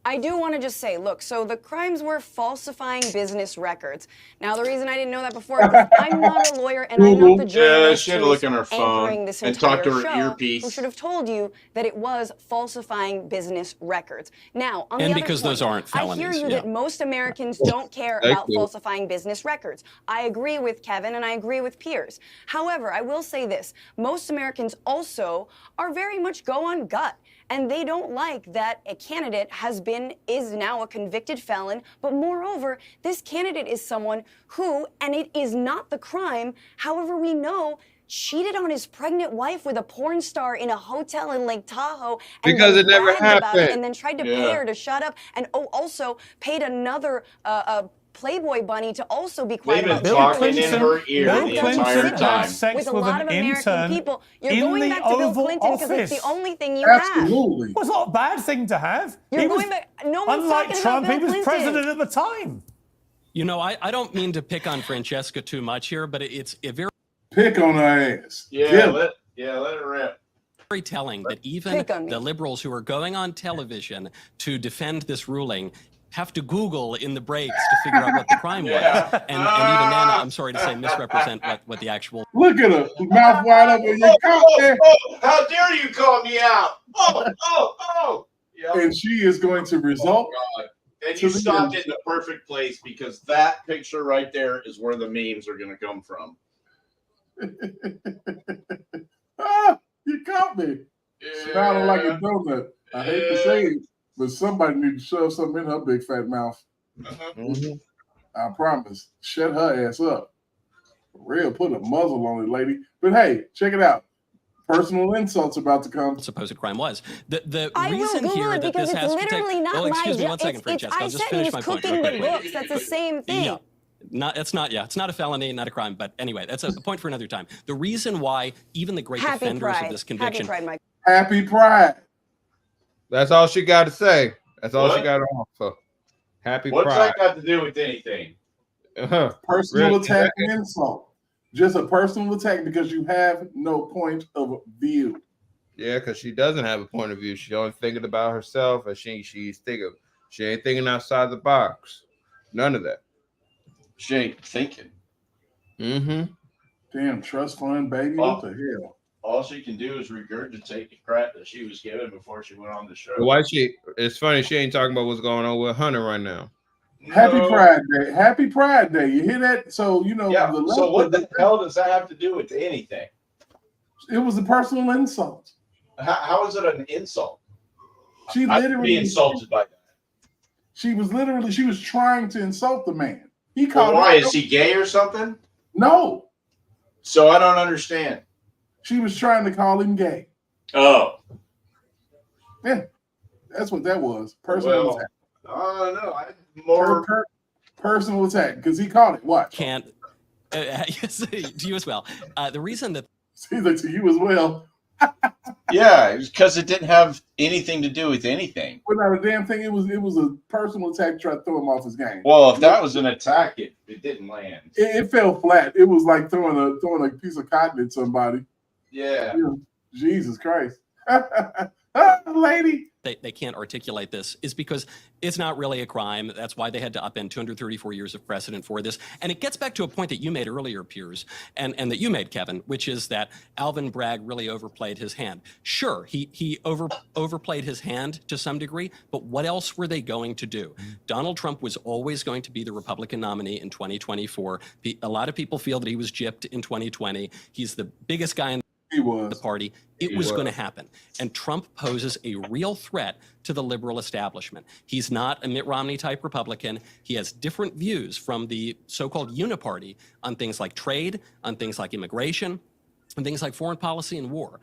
I do want to just say, look, so the crimes were falsifying business records. Now, the reason I didn't know that before is because I'm not a lawyer, and I'm not the journalist she had to look on her phone this and talk to her show, earpiece. who should have told you that it was falsifying business records. Now, on the other because those aren't felonies. I hear you that most Americans don't care about falsifying business records. I agree with Kevin, and I agree with Piers. However, I will say this. Most Americans also are very much go on gut. And they don't like that a candidate is now a convicted felon. But moreover, this candidate is someone who, and it is not the crime, however we know, cheated on his pregnant wife with a porn star in a hotel in Lake Tahoe. And because it never happened. And then tried to pay her to shut up. And also paid another Playboy bunny to also be quiet about talking in her ear the entire time. With a lot of American people. You're going back to Bill Clinton because it's the only thing you have. It was not a bad thing to have. You're going back. No one's unlike talking Trump, about Bill he was Clinton. president at the time. You know, I don't mean to pick on Francesca too much here, but it's a very pick on her ass. Let it rip. Very telling that even the liberals who are going on television to defend this ruling have to Google in the breaks to figure out what the crime was. And even then, I'm sorry to say, misrepresent what the actual. Look at her, mouth wide open. You caught there. How dare you call me out? Oh. Yep. And she is going to result. Oh, God. And you stopped in the perfect place because that picture right there is where the memes are going to come from. You caught me. Yeah. Smiling like a donut. I hate to say it, but somebody needs to shove something in her big fat mouth. I promise. Shut her ass up. For real, put a muzzle on it, lady. But hey, check it out. Personal insults about to come. Supposed crime was. The I reason will Google here it that because this has it's to take. literally not Well, excuse me my one second, Francesca. I'll just I finish said my he was point. cooking real the quickly. books. That's the same thing. Yeah. It's not a felony, not a crime. But anyway, that's a point for another time. The reason why even the great defenders of this conviction. Happy Pride, Mike. Happy Pride. That's all she got to say. That's all What? she got to offer. Happy What's Pride. that got to do with anything? Personal attack and insult. Just a personal attack because you have no point of view. Yeah, because she doesn't have a point of view. She's only thinking about herself, and she ain't thinking outside the box. None of that. She ain't thinking. Damn, trust fund, baby. What the hell? All she can do is regurgitate the crap that she was given before she went on the show. Why it's funny she ain't talking about what's going on with Hunter right now. Happy Pride Day. Happy Pride Day. You hear that? So, you know. Yeah. So what the hell does that have to do with anything? It was a personal insult. How is it an insult? She I literally would be insulted by that. She was trying to insult the man. He called. Why is he gay or something? No. So I don't understand. She was trying to call him gay. Oh. Yeah, that's what that was. Personal attack. No, I more personal attack because he called it. Watch. Can't. To you as well. The reason that. See that to you as well. Yeah, it was because it didn't have anything to do with anything. Well, not a damn thing. It was a personal attack to try to throw him off his game. Well, if that was an attack, it didn't land. It fell flat. It was like throwing a piece of cotton at somebody. Yeah. Jesus Christ. Lady. They can't articulate this is because it's not really a crime. That's why they had to upend 234 years of precedent for this. And it gets back to a point that you made earlier, Piers, and that you made, Kevin, which is that Alvin Bragg really overplayed his hand. Sure, he overplayed his hand to some degree, but what else were they going to do? Donald Trump was always going to be the Republican nominee in 2024. A lot of people feel that he was gypped in 2020. He's the biggest guy in the party. It was going to happen. And Trump poses a real threat to the liberal establishment. He's not a Mitt Romney type Republican. He has different views from the so-called uniparty on things like trade, on things like immigration, and things like foreign policy and war.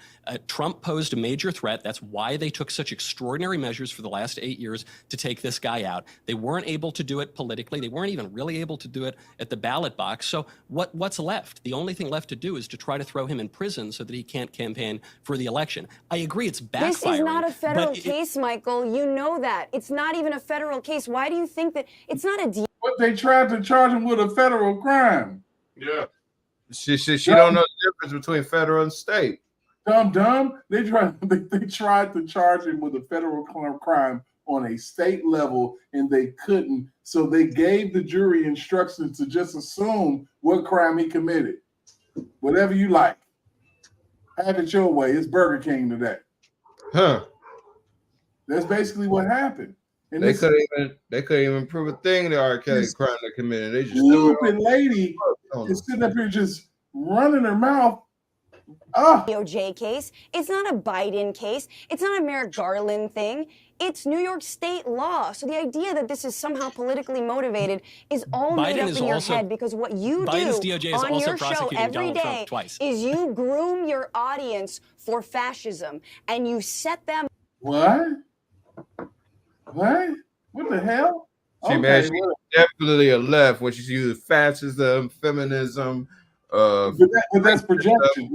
Trump posed a major threat. That's why they took such extraordinary measures for the last 8 years to take this guy out. They weren't able to do it politically. They weren't even really able to do it at the ballot box. So what's left? The only thing left to do is to try to throw him in prison so that he can't campaign for the election. I agree it's backfiring. This is not a federal case, Michael. You know that. It's not even a federal case. Why do you think that it's not a deal? But they tried to charge him with a federal crime. Yeah. She don't know the difference between federal and state. Dumb. They tried to charge him with a federal crime on a state level, and they couldn't. So they gave the jury instructions to just assume what crime he committed. Whatever you like. Have it your way. It's Burger King today. Huh. That's basically what happened. And They couldn't even prove a thing the R. Kelly crime they committed. They just stupid lady is sitting up here just running her mouth. DOJ case. It's not a Biden case. It's not a Merrick Garland thing. It's New York State law. So the idea that this is somehow politically motivated is all made up in your head because what you do on your show every day is you groom your audience for fascism and you set them. What? What the hell? She's definitely a left when she's using fascism, feminism. But that's projection.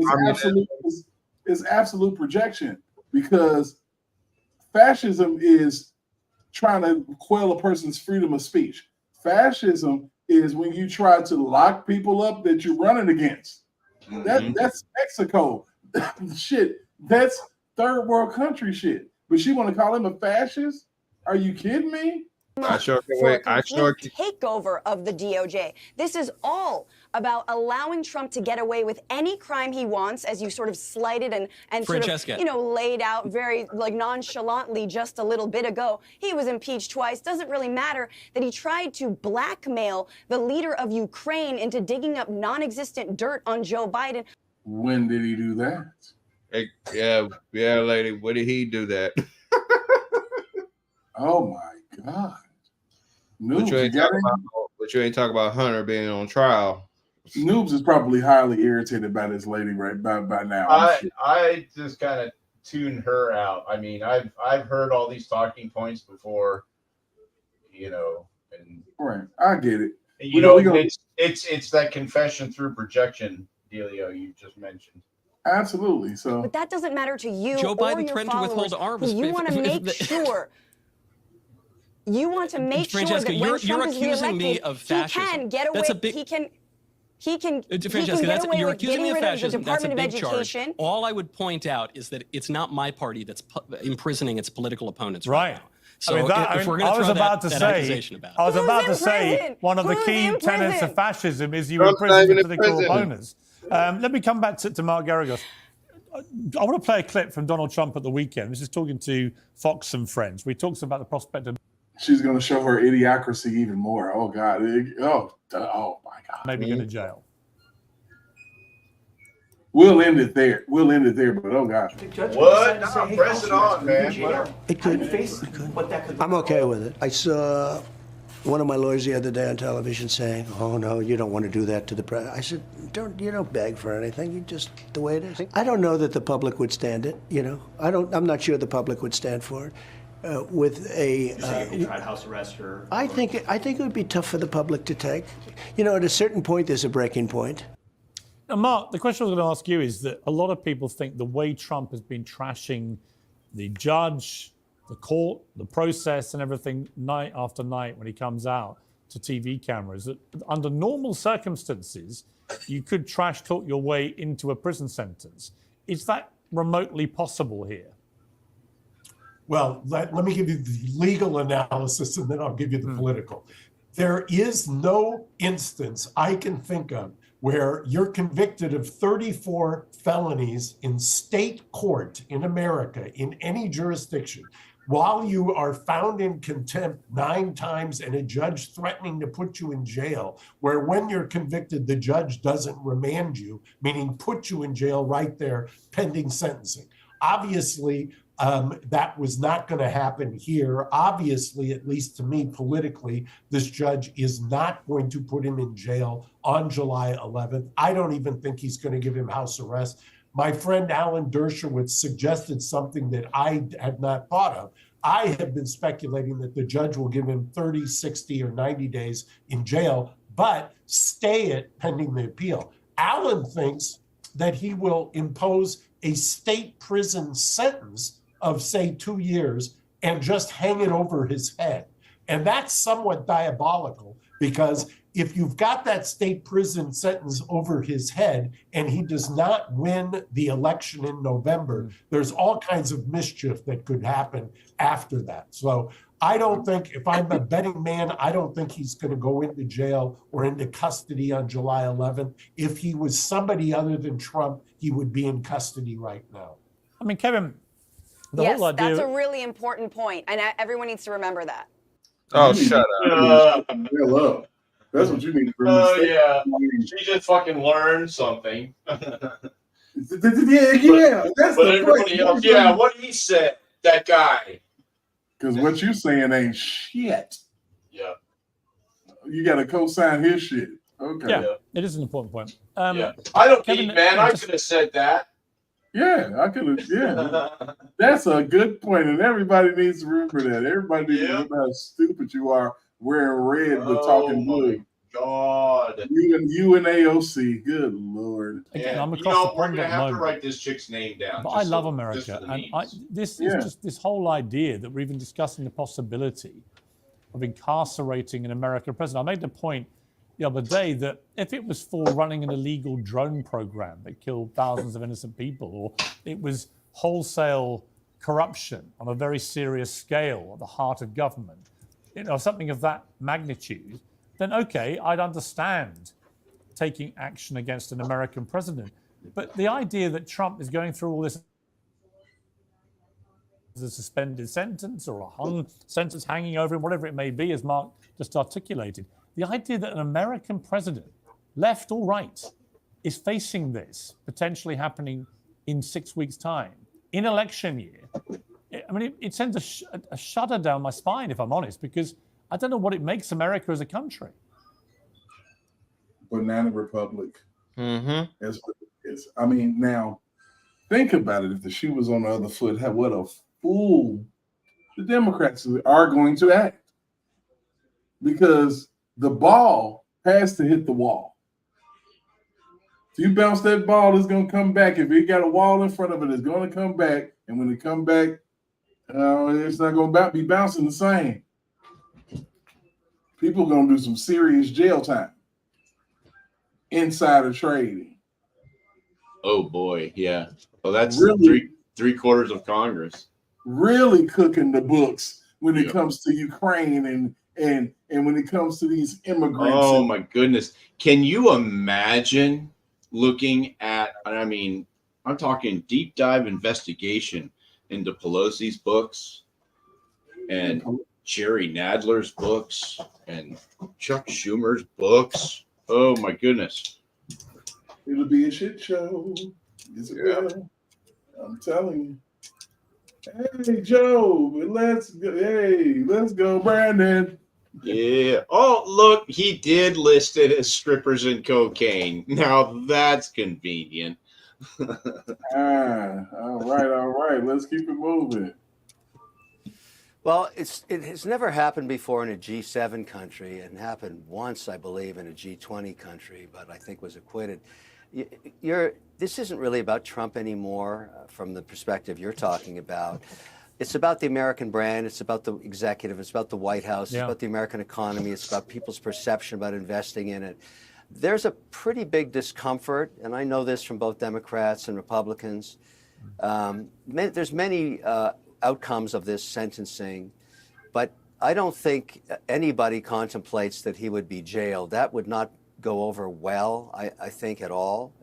It's absolute projection because fascism is trying to quell a person's freedom of speech. Fascism is when you try to lock people up that you're running against. That's Mexico. Shit. That's third world country shit. But she want to call him a fascist? Are you kidding me? I sure can for a wait. I sure complete takeover of the DOJ. This is all about allowing Trump to get away with any crime he wants, as you sort of slighted and sort of, laid out very nonchalantly just a little bit ago. He was impeached twice. Doesn't really matter that he tried to blackmail the leader of Ukraine into digging up non-existent dirt on Joe Biden. When did he do that? Hey, yeah, lady. When did he do that? Oh my God. But you ain't talking about Hunter being on trial. Noobs is probably highly irritated by this lady right by now. I just kind of tune her out. I mean, I've heard all these talking points before, and right. I get it. It's that confession through projection dealio you just mentioned. Absolutely. So, but that doesn't matter to you Joe or Biden your threatened to followers. withhold arms. You want to make sure. You want to make sure that when you're Trump is accusing me reelected, of he fascism. can get away. He can Francesca, get away you're with accusing getting me of rid of the fascism. That's a Department of big charge. Education. All I would point out is that it's not my party that's imprisoning its political opponents right now. So if we're going to throw that accusation about, I was about to say one of the key tenets of fascism is you imprison your political opponents. Let me come back to Mark Geragos. I want to play a clip from Donald Trump at the weekend. This is talking to Fox and Friends, where he talks about the prospect of. She's going to show her idiocracy even more. Oh God! Oh my God! Maybe go to jail. We'll end it there. But oh God! What? No, press it on, man. It could. I'm okay with it. I saw one of my lawyers the other day on television saying, "Oh no, you don't want to do that to the president." I said, "You don't beg for anything. You just the way it is." I don't know that the public would stand it. I'm not sure the public would stand for it. With a, if they tried house arrest or I think it would be tough for the public to take. At a certain point, there's a breaking point. Now, Mark, the question I was going to ask you is that a lot of people think the way Trump has been trashing the judge, the court, the process, and everything night after night when he comes out to TV cameras, that under normal circumstances, you could trash talk your way into a prison sentence. Is that remotely possible here? Well, let me give you the legal analysis and then I'll give you the political. There is no instance I can think of where you're convicted of 34 felonies in state court in America, in any jurisdiction, while you are found in contempt 9 times and a judge threatening to put you in jail, where when you're convicted, the judge doesn't remand you, meaning put you in jail right there pending sentencing. Obviously, that was not going to happen here. Obviously, at least to me politically, this judge is not going to put him in jail on July 11th. I don't even think he's going to give him house arrest. My friend Alan Dershowitz suggested something that I had not thought of. I have been speculating that the judge will give him 30, 60, or 90 days in jail, but stay it pending the appeal. Alan thinks that he will impose a state prison sentence of, say, 2 years and just hang it over his head. And that's somewhat diabolical, because if you've got that state prison sentence over his head and he does not win the election in November, there's all kinds of mischief that could happen after that. So I don't think, if I'm a betting man, I don't think he's going to go into jail or into custody on July 11th. If he was somebody other than Trump, he would be in custody right now. I mean, Kevin, yes, that's a really important point, and everyone needs to remember that. Oh, shut up. Hello. That's what you need to remember. Oh, yeah. She just fucking learned something. Yeah. That's but everybody else, what he said, that guy. Because what you saying ain't shit. Yeah. You got to co-sign his shit. Okay. Yeah, it is an important point. I don't need, man. I could have said that. Yeah, I could have. Yeah, that's a good point, and everybody needs to remember that. Everybody needs to remember how stupid you are wearing red but talking blue. God, you and AOC. Good Lord. Again, I'm across the we're pond gonna at the have to moment. write this chick's name down. But I love America, and this is just this whole idea that we're even discussing the possibility of incarcerating an American president. I made the point the other day that if it was for running an illegal drone program that killed thousands of innocent people, or it was wholesale corruption on a very serious scale at the heart of government, something of that magnitude, then okay, I'd understand taking action against an American president. But the idea that Trump is going through all this as a suspended sentence or a hung sentence hanging over him, whatever it may be, as Mark just articulated, the idea that an American president, left or right, is facing this potentially happening in 6 weeks' time, in election year, I mean, it sends a shudder down my spine, if I'm honest, because I don't know what it makes America as a country. Banana republic. Mm-hmm. That's what it is. I mean, now, think about it. If the shoe was on the other foot, what a fool the Democrats are going to act. Because the ball has to hit the wall. If you bounce that ball, it's going to come back. If it got a wall in front of it, it's going to come back. And when it come back, it's not going to be bouncing the same. People are going to do some serious jail time. Insider trading. Oh boy, yeah. Well, that's really, three quarters of Congress. Really cooking the books when it comes to Ukraine and when it comes to these immigrants. Oh my goodness. Can you imagine looking at, I mean, I'm talking deep dive investigation into Pelosi's books and Jerry Nadler's books and Chuck Schumer's books. Oh my goodness. It'll be a shit show. Is it better? I'm telling you. Hey, Joe, let's go. Hey, let's go, Brandon. Yeah. Oh, look, he did list it as strippers and cocaine. Now that's convenient. All right. Let's keep it moving. Well, it has never happened before in a G7 country. It happened once, I believe, in a G20 country, but I think was acquitted. This isn't really about Trump anymore from the perspective you're talking about. It's about the American brand. It's about the executive. It's about the White House. It's about the American economy. It's about people's perception about investing in it. There's a pretty big discomfort, and I know this from both Democrats and Republicans. There's many outcomes of this sentencing, but I don't think anybody contemplates that he would be jailed. That would not go over well, I think, at all.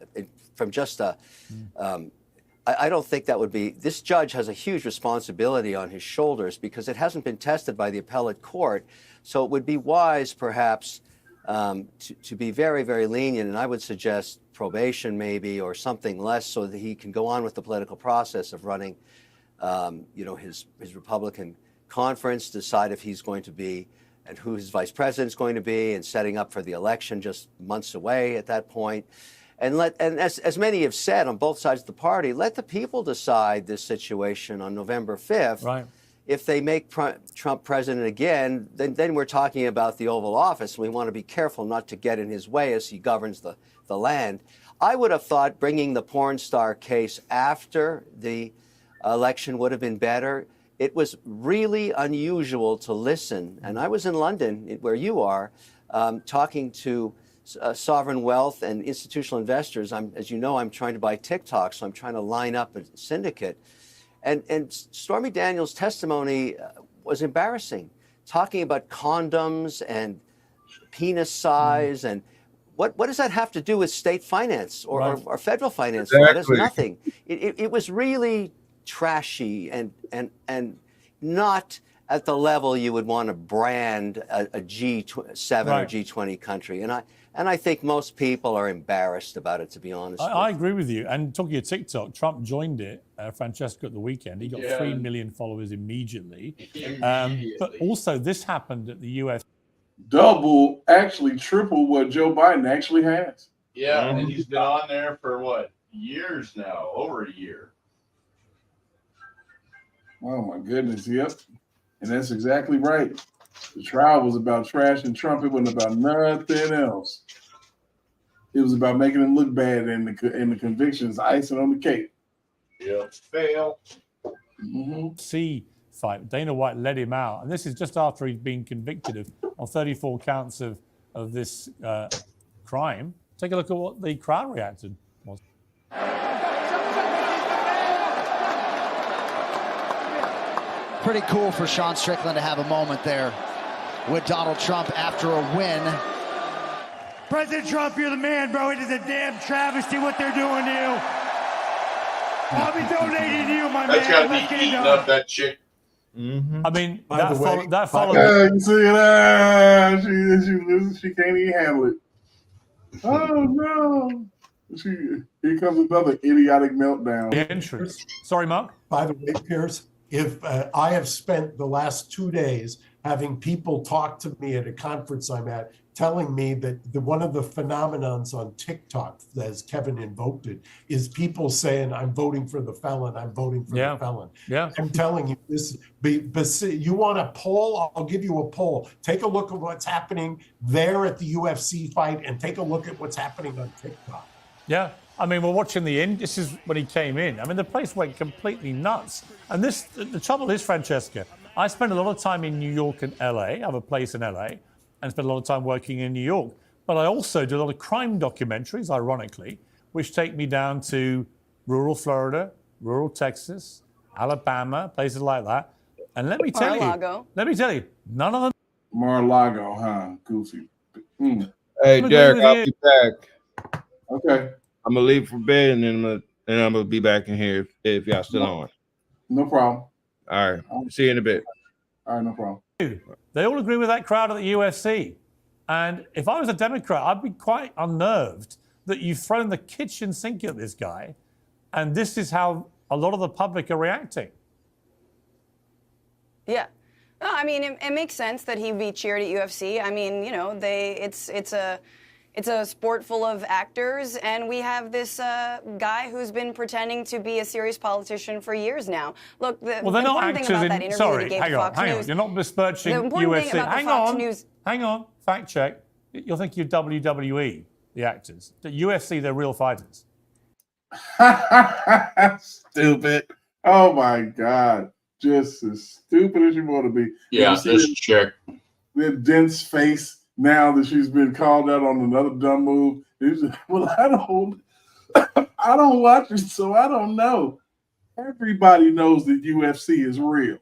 I don't think that would be. This judge has a huge responsibility on his shoulders because it hasn't been tested by the appellate court. So it would be wise, perhaps, to be very, very lenient. And I would suggest probation, maybe, or something less, so that he can go on with the political process of running, his Republican conference, decide if he's going to be and who his vice president is going to be, and setting up for the election just months away at that point. And as many have said on both sides of the party, let the people decide this situation on November 5th. Right. If they make Trump president again, then we're talking about the Oval Office. We want to be careful not to get in his way as he governs the land. I would have thought bringing the porn star case after the election would have been better. It was really unusual to listen. And I was in London, where you are, talking to sovereign wealth and institutional investors. As you know, I'm trying to buy TikTok, so I'm trying to line up a syndicate. And Stormy Daniels' testimony was embarrassing, talking about condoms and penis size and what does that have to do with state finance or federal finance? Exactly. That is nothing. It was really trashy and not at the level you would want to brand a G7 or G20 country. And I think most people are embarrassed about it, to be honest. I agree with you. And talking of TikTok, Trump joined it, Francesca, at the weekend. He got 3 million followers immediately. But also, this happened at the US. Double, actually triple what Joe Biden actually has. Yeah, and he's been on there for what, years now, over a year. Oh my goodness, yep. And that's exactly right. The trial was about trashing Trump. It wasn't about nothing else. It was about making him look bad, and the convictions icing on the cake. Yeah, fail. C fight. Dana White let him out, and this is just after he'd been convicted of 34 counts of this crime. Take a look at what the crowd reacted was. Pretty cool for Sean Strickland to have a moment there with Donald Trump after a win. President Trump, you're the man, bro. It is a damn travesty what they're doing to you. I'll be donating to you, my That's man. got to be eating up that chick. I mean, By the way, that followed. Yeah, you see that? She can't even handle it. Oh no! Here comes another idiotic meltdown. The entrance. Sorry, Mark. By the way, Pierce, if I have spent the last 2 days having people talk to me at a conference I'm at, telling me that one of the phenomenons on TikTok, as Kevin invoked it, is people saying, I'm voting for the felon, I'm voting for the felon. Yeah. I'm telling you, you want a poll? I'll give you a poll. Take a look at what's happening there at the UFC fight and take a look at what's happening on TikTok. Yeah. I mean, we're watching the end. This is when he came in. I mean, the place went completely nuts. And the trouble is, Francesca, I spend a lot of time in New York and LA. I have a place in LA. And spend a lot of time working in New York. But I also do a lot of crime documentaries, ironically, which take me down to rural Florida, rural Texas, Alabama, places like that. And let me tell you, none of them. Mar-a-Lago, huh? Goofy. Hey, Derek, I'll be back. Okay. I'm gonna leave for bed and then I'm gonna be back in here if y'all still on. No problem. All right. See you in a bit. All right, no problem. They all agree with that crowd at the UFC. And if I was a Democrat, I'd be quite unnerved that you've thrown the kitchen sink at this guy. And this is how a lot of the public are reacting. Yeah. No, I mean, it makes sense that he'd be cheered at UFC. I mean, you know, it's a sport full of actors, and we have this guy who's been pretending to be a serious politician for years now. Look, the important thing about that interview that he gave to Fox News. You're not besmirching UFC. Hang on. Fact check. You'll think you're WWE, the actors. The UFC, they're real fighters. Stupid. Oh my God. Just as stupid as you want to be. Yeah, this chick. That dense face. Now that she's been called out on another dumb move, well, I don't watch it, so I don't know. Everybody knows that UFC is real.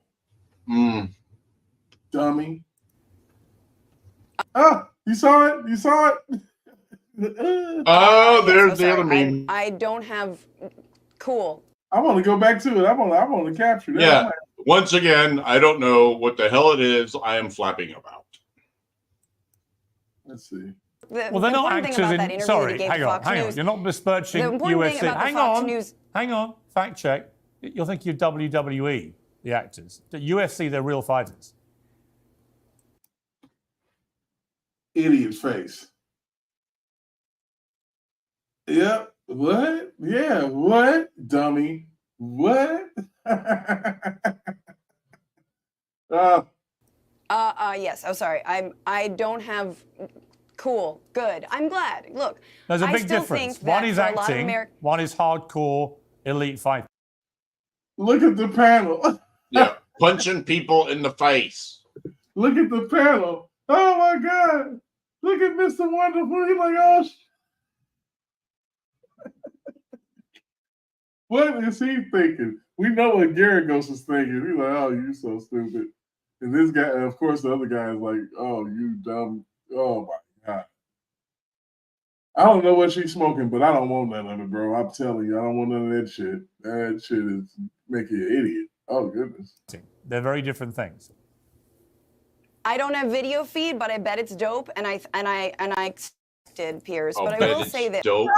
Dummy. Oh, you saw it? You saw it? Oh, there's the other meme. I don't have cool. I want to go back to it. I want to capture that. Yeah. Once again, I don't know what the hell it is I am flapping about. Let's see. Well, they're not actors in. Sorry, hang on. You're not besmirching UFC. Hang on. Fact check. You'll think you're WWE, the actors. The UFC, they're real fighters. Idiot face. Yep. What? Yeah. What? Dummy. What? Yes. Oh, sorry. I don't have. Cool. Good. I'm glad. Look, there's a big difference. One is acting. One is hardcore elite fighting. Look at the panel. Yeah, punching people in the face. Look at the panel. Oh my God. Look at Mr. Wonderful. He's like, oh. What is he thinking? We know what Garagos is thinking. He's like, oh, you so stupid. And this guy, and of course, the other guy is like, oh, you dumb. Oh my God. I don't know what she's smoking, but I don't want none of it, bro. I'm telling you, I don't want none of that shit. That shit is making you an idiot. Oh goodness. They're very different things. I don't have video feed, but I bet it's dope, and I did, Piers. But I will say this. Dope.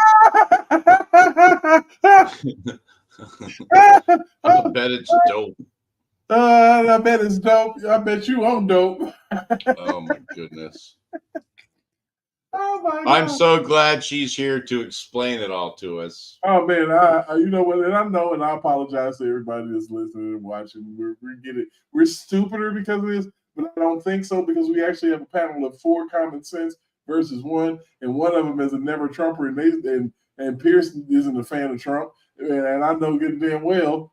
I bet it's dope. I bet it's dope. I bet you own dope. Oh my goodness. Oh my God. I'm so glad she's here to explain it all to us. Oh man, you know what? And I know, and I apologize to everybody that's listening and watching. We get it. We're stupider because of this, but I don't think so because we actually have a panel of 4 common sense versus 1, and one of them is a never Trumper, and Pierce isn't a fan of Trump, and I know good damn well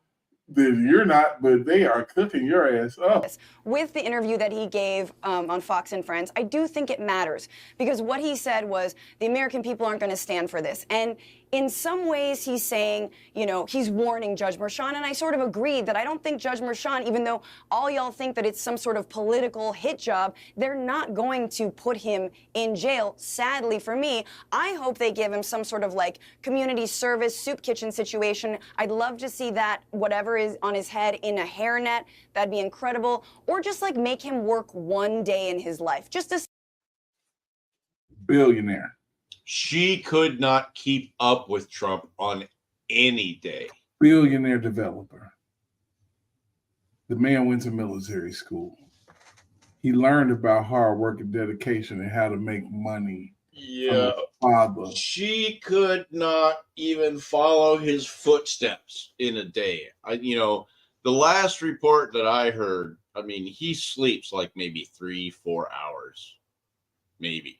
that you're not, but they are cooking your ass up. With the interview that he gave on Fox and Friends, I do think it matters because what he said was the American people aren't going to stand for this. And in some ways he's saying, you know, he's warning Judge Merchan, and I sort of agreed that I don't think Judge Merchan, even though all y'all think that it's some sort of political hit job, they're not going to put him in jail. Sadly for me, I hope they give him some sort of like community service soup kitchen situation. I'd love to see that, whatever is on his head, in a hairnet. That'd be incredible. Or just like make him work one day in his life. Just a billionaire. She could not keep up with Trump on any day. Billionaire developer. The man went to military school. He learned about hard work and dedication and how to make money. Yeah. Father. She could not even follow his footsteps in a day. The last report that I heard, I mean, he sleeps like maybe 3-4 hours. Maybe.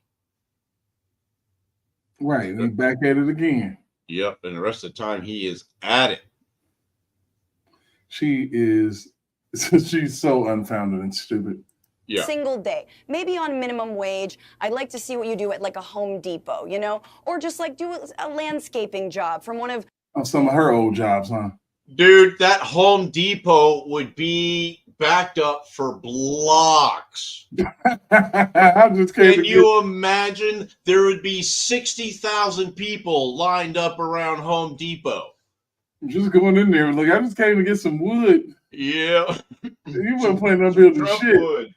Right, and he's back at it again. Yep, and the rest of the time he is at it. She's so unfounded and stupid. Yeah. Single day, maybe on minimum wage. I'd like to see what you do at like a Home Depot, you know, or just like do a landscaping job from one of some of her old jobs, huh? Dude, that Home Depot would be backed up for blocks. Can you imagine? There would be 60,000 people lined up around Home Depot. Just going in there, like, I just came to get some wood. Yeah. You weren't planning on building Trump shit. would.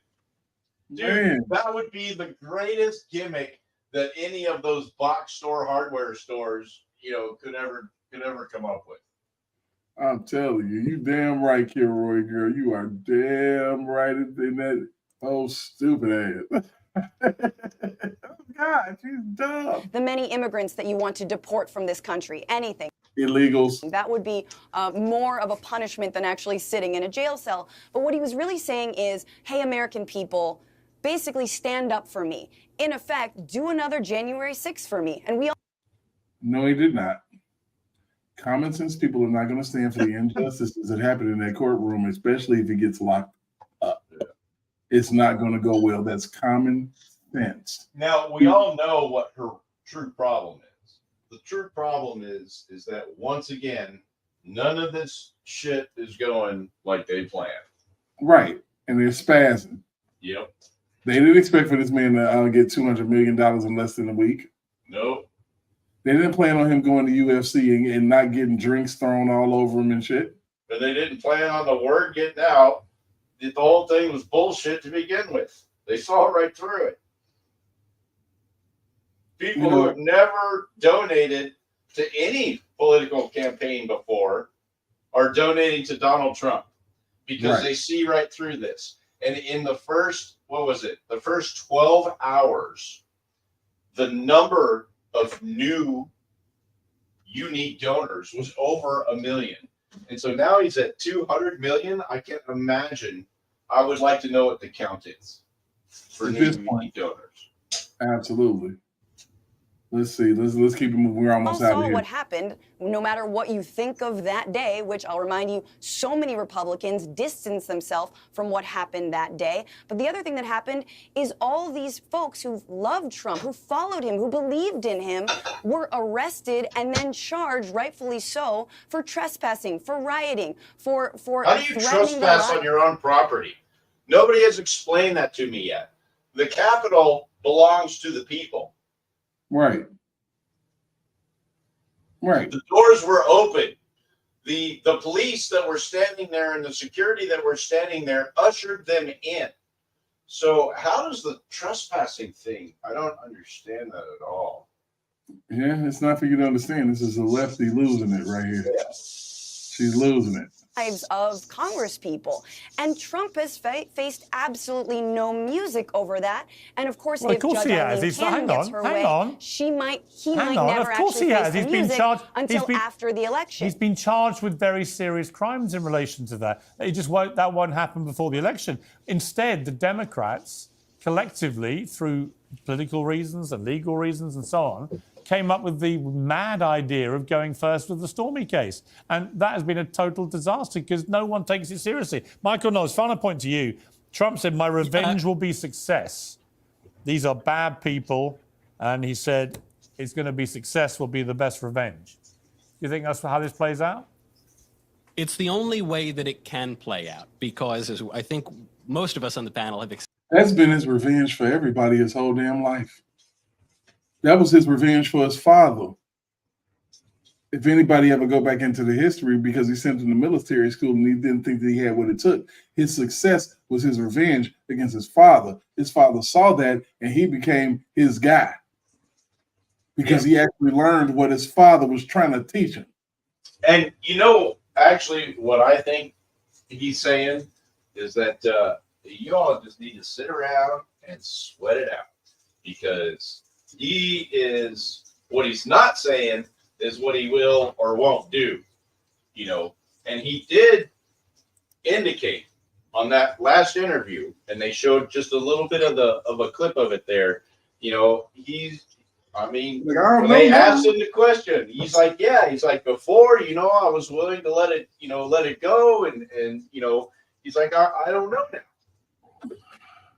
Dude, Man. that would be the greatest gimmick that any of those box store hardware stores, could ever come up with. I'm telling you, you damn right, Kilroy girl. You are damn right in that stupid ass. God, she's dumb. the many immigrants that you want to deport from this country. Anything. Illegals. That would be more of a punishment than actually sitting in a jail cell. But what he was really saying is, hey, American people, basically stand up for me. In effect, do another January 6th for me. And we all. No, he did not. Common sense people are not going to stand for the injustices that happen in that courtroom, especially if he gets locked up. It's not going to go well. That's common sense. Now, we all know what her true problem is. The true problem is that, once again, none of this shit is going like they planned. Right. And they're spazzing. Yep. They didn't expect for this man to get $200 million in less than a week. Nope. They didn't plan on him going to UFC and not getting drinks thrown all over him and shit. But they didn't plan on the word getting out. The whole thing was bullshit to begin with. They saw right through it. People who have never donated to any political campaign before are donating to Donald Trump because they see right through this. And in the first, the first 12 hours, the number of new unique donors was over 1 million. And so now he's at 200 million. I can't imagine. I would like to know what the count is for new unique donors. Absolutely. Let's see. Let's keep it moving. We're almost out of here. What happened, no matter what you think of that day, which I'll remind you, so many Republicans distanced themselves from what happened that day. But the other thing that happened is all these folks who loved Trump, who followed him, who believed in him, were arrested and then charged, rightfully so, for trespassing, for rioting, for How do you trespass on your own property? Nobody has explained that to me yet. The Capitol belongs to the people. Right. Right. The doors were open. The police that were standing there and the security that were standing there ushered them in. So how does the trespassing thing? I don't understand that at all. Yeah, it's not for you to understand. This is a lefty losing it right here. Yeah. She's losing it. Lives of Congress people, and Trump has faced absolutely no music over that. And of course, if Judge Eileen Cannon gets her way, he might never actually face the music until after the election. He's been charged with very serious crimes in relation to that. That won't happen before the election. Instead, the Democrats collectively, through political reasons and legal reasons and so on, came up with the mad idea of going first with the Stormy case. And that has been a total disaster because no one takes it seriously. Michael Knowles, final point to you. Trump said, my revenge will be success. These are bad people. And he said, it's going to be success will be the best revenge. Do you think that's how this plays out? It's the only way that it can play out because, as I think most of us on the panel have That's been his revenge for everybody his whole damn life. That was his revenge for his father. If anybody ever go back into the history, because he sent him to military school and he didn't think that he had what it took, his success was his revenge against his father. His father saw that and he became his guy because he actually learned what his father was trying to teach him. And you know, actually, what I think he's saying is that you all just need to sit around and sweat it out, because he is, what he's not saying is what he will or won't do, you know. And he did indicate on that last interview, and they showed just a little bit of a clip of it there. You know, when they asked him the question, he's like, yeah, he's like, before, you know, I was willing to let it go, and you know, he's like, I don't know now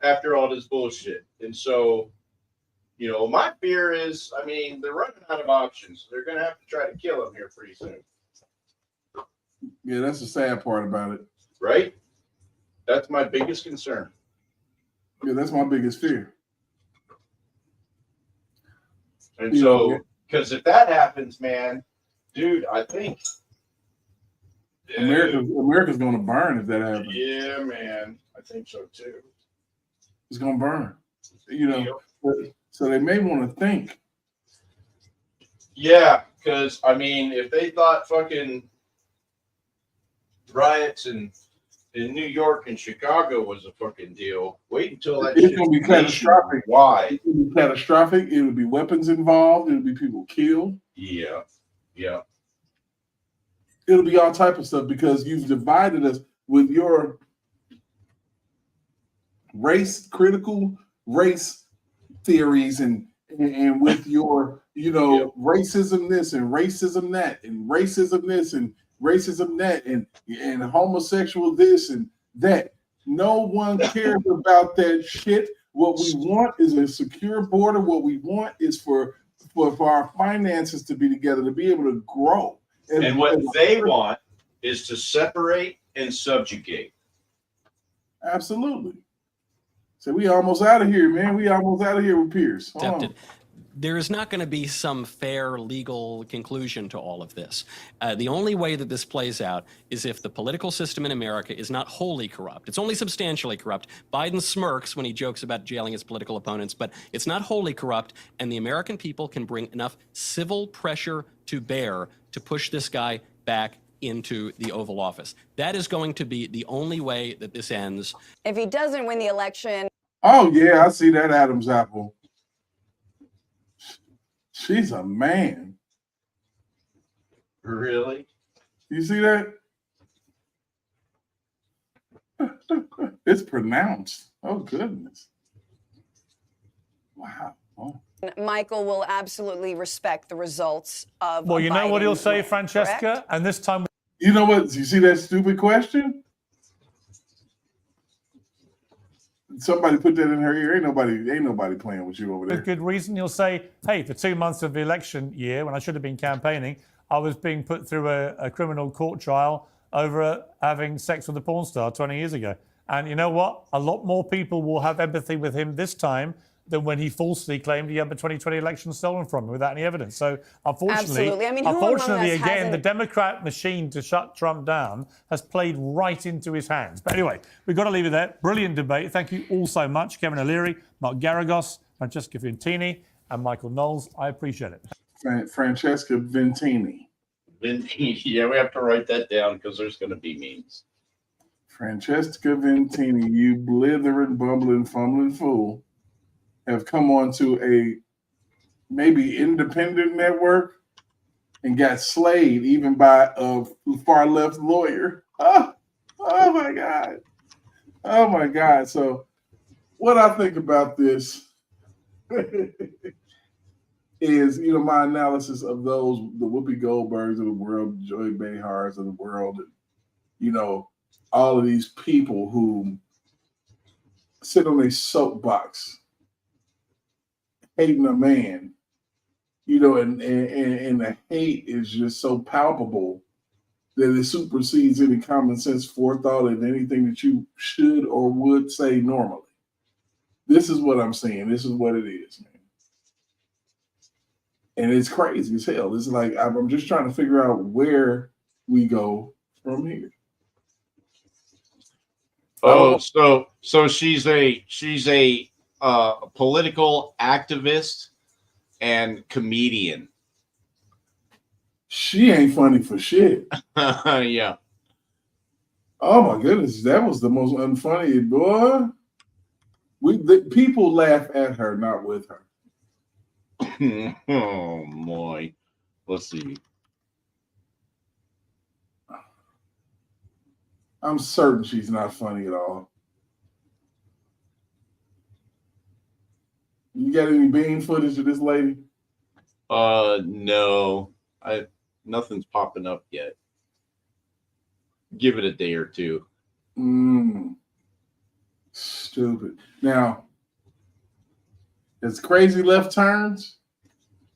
after all this bullshit. And so, you know, my fear is, I mean, they're running out of options. They're going to have to try to kill him here pretty soon. Yeah, that's the sad part about it. Right? That's my biggest concern. Yeah, that's my biggest fear. And so, because if that happens, man, dude, I think America's going to burn if that happens. Yeah, man, I think so too. It's going to burn. You know, so they may want to think. Yeah, because I mean, if they thought fucking riots in New York and Chicago was a fucking deal, wait until that It's going to be catastrophic. Why? It will be catastrophic. It will be weapons involved. It will be people killed. Yeah, yeah. It'll be all type of stuff because you've divided us with your critical race theories and with your, you know, racism this and racism that and racism this and racism that and homosexual this and that. No one cares about that shit. What we want is a secure border. What we want is for our finances to be together, to be able to grow. And what they want is to separate and subjugate. Absolutely. So we almost out of here, man. We almost out of here with Pierce. There is not going to be some fair legal conclusion to all of this. The only way that this plays out is if the political system in America is not wholly corrupt. It's only substantially corrupt. Biden smirks when he jokes about jailing his political opponents, but it's not wholly corrupt, and the American people can bring enough civil pressure to bear to push this guy back into the Oval Office. That is going to be the only way that this ends. If he doesn't win the election. Oh, yeah, I see that Adam's apple. She's a man. Really? You see that? It's pronounced. Oh, goodness. Wow. Oh. Michael will absolutely respect the results of. Well, you know what he'll say, win, Francesca? correct? And this time. You know what? You see that stupid question? Somebody put that in her ear. Ain't nobody playing with you over there. With good reason, you'll say, hey, for 2 months of the election year, when I should have been campaigning, I was being put through a criminal court trial over having sex with a porn star 20 years ago. And you know what? A lot more people will have empathy with him this time than when he falsely claimed he had the 2020 election stolen from him without any evidence. So unfortunately, absolutely. I mean, again, the Democrat machine to shut Trump down has played right into his hands. But anyway, we've got to leave it there. Brilliant debate. Thank you all so much. Kevin O'Leary, Mark Garagos, Francesca Ventini, and Michael Knowles. I appreciate it. Francesca Ventini. Ventini. Yeah, we have to write that down because there's going to be memes. Francesca Ventini, you blithering, bumbling, fumbling fool, have come on to a maybe independent network and got slayed even by a far left lawyer. Oh my God. Oh my God. So what I think about this is, you know, my analysis of the Whoopi Goldbergs of the world, Joy Behars of the world, and, you know, all of these people who sit on a soapbox hating a man you know, and the hate is just so palpable that it supersedes any common sense forethought and anything that you should or would say normally. This is what I'm saying. This is what it is, man. And it's crazy as hell. It's like I'm just trying to figure out where we go from here. Oh, so she's a political activist and comedian. She ain't funny for shit. Yeah. Oh my goodness, that was the most unfunny, boy. People laugh at her, not with her. Oh boy. Let's see. I'm certain she's not funny at all. You got any bean footage of this lady? No. Nothing's popping up yet. Give it a day or two. Stupid. Now, as crazy left turns,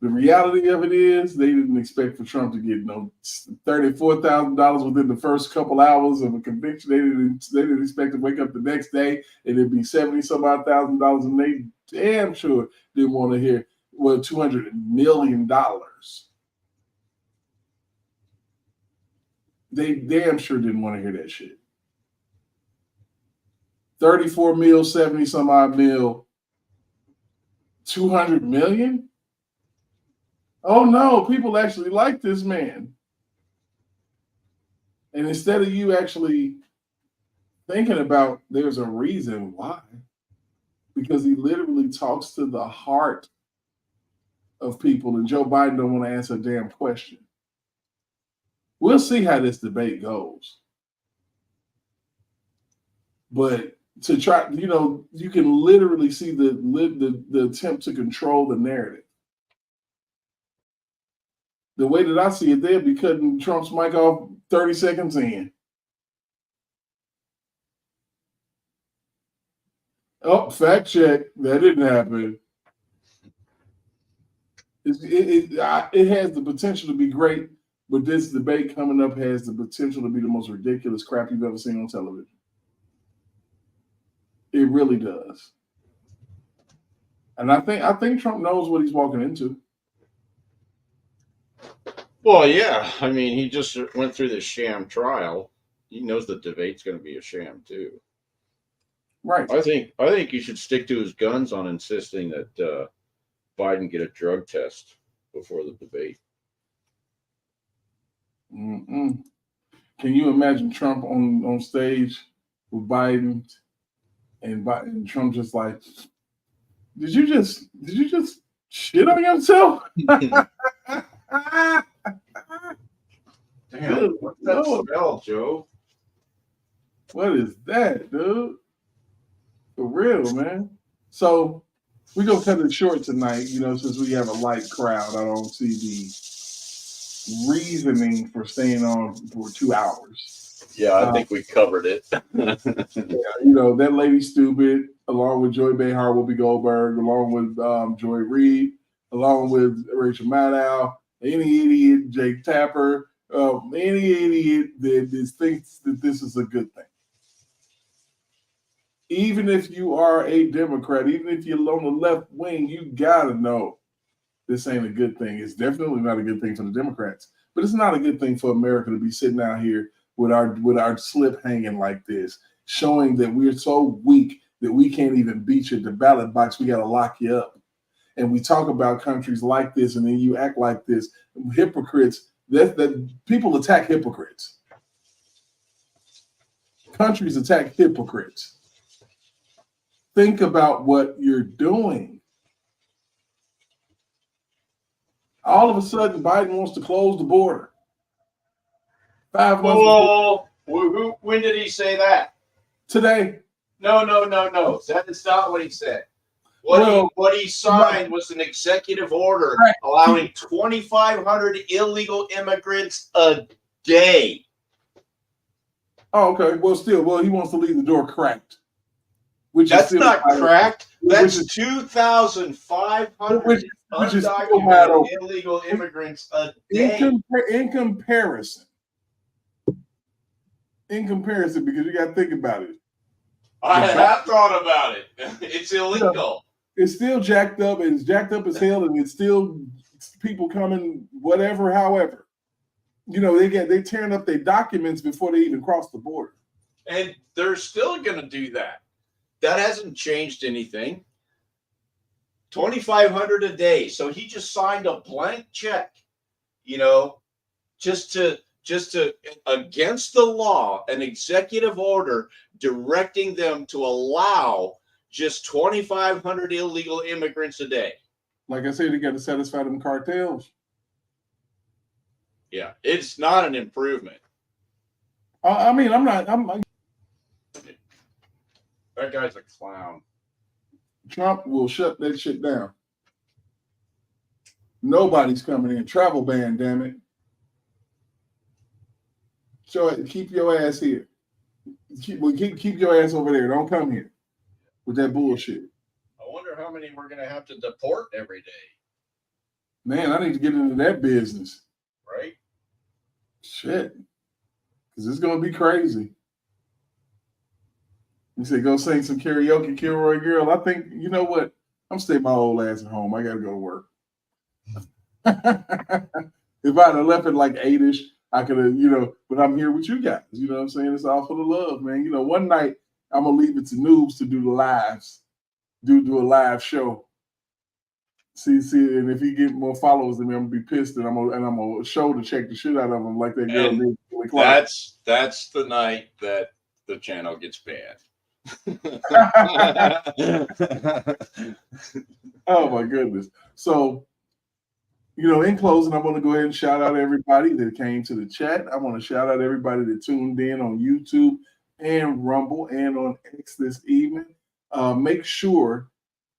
the reality of it is they didn't expect for Trump to get $34,000 within the first couple hours of a conviction. They didn't expect to wake up the next day and it'd be $70-some odd thousand, and they damn sure didn't want to hear $200 million. They damn sure didn't want to hear that shit. 34 mil, 70-some odd mil, 200 million? Oh no, people actually like this man. And instead of you actually thinking about there's a reason why, because he literally talks to the heart of people, and Joe Biden don't want to answer a damn question. We'll see how this debate goes. But to try, you can literally see the attempt to control the narrative. The way that I see it, they'll be cutting Trump's mic off 30 seconds in. Oh, fact check. That didn't happen. It has the potential to be great, but this debate coming up has the potential to be the most ridiculous crap you've ever seen on television. It really does. And I think Trump knows what he's walking into. Well, yeah. I mean, he just went through this sham trial. He knows the debate's going to be a sham too. Right. I think he should stick to his guns on insisting that Biden get a drug test before the debate. Mm-mm. Can you imagine Trump on stage with Biden and Trump just like, did you just shit on yourself? Damn, what's that smell, Joe? What is that, dude? For real, man. So we're gonna cut it short tonight, since we have a light crowd. I don't see the reasoning for staying on for 2 hours. Yeah, I think we covered it. That lady stupid, along with Joy Behar, Whoopi Goldberg, along with Joy Reid, along with Rachel Maddow, any idiot, Jake Tapper, any idiot that thinks that this is a good thing. Even if you are a Democrat, even if you're on the left wing, you gotta know this ain't a good thing. It's definitely not a good thing for the Democrats, but it's not a good thing for America to be sitting out here with our slip hanging like this, showing that we're so weak that we can't even beat you at the ballot box. We gotta lock you up. And we talk about countries like this, and then you act like this. Hypocrites. That people attack hypocrites. Countries attack hypocrites. Think about what you're doing. All of a sudden, Biden wants to close the border. 5 months. Whoa! When did he say that? Today. No. That is not what he said. What he signed was an executive order allowing 2,500 illegal immigrants a day. Oh, okay. Well, he wants to leave the door cracked. That's not cracked. That's 2,500 which is still wide undocumented open. illegal immigrants a day. In comparison, because you got to think about it. I have thought about it. It's illegal. It's still jacked up, and it's jacked up as hell, and it's still people coming, whatever, however. You know, they tearing up their documents before they even cross the border. And they're still going to do that. That hasn't changed anything. $2,500 a day. So he just signed a blank check, you know, just to against the law, an executive order directing them to allow just 2,500 illegal immigrants a day. Like I said, they got to satisfy them cartels. Yeah, it's not an improvement. I mean, That guy's a clown. Trump will shut that shit down. Nobody's coming in. Travel ban, damn it. So keep your ass here. Keep your ass over there. Don't come here with that bullshit. I wonder how many we're going to have to deport every day. Man, I need to get into that business. Right? Shit. Because it's going to be crazy. You say go sing some karaoke, Kilroy Girl. I think, you know what? I'm staying my old ass at home. I got to go to work. If I'd have left it like 8-ish, I could have, you know, but I'm here with you guys. You know what I'm saying? It's all for the love, man. You know, one night I'm going to leave it to Noobs to do the lives, do a live show. See, and if he get more followers than me, I'm going to be pissed, and I'm going to show to check the shit out of him like that girl did. That's the night that the channel gets banned. Oh my goodness. So, you know, in closing, I want to go ahead and shout out everybody that came to the chat. I want to shout out everybody that tuned in on YouTube and Rumble and on X this evening. Make sure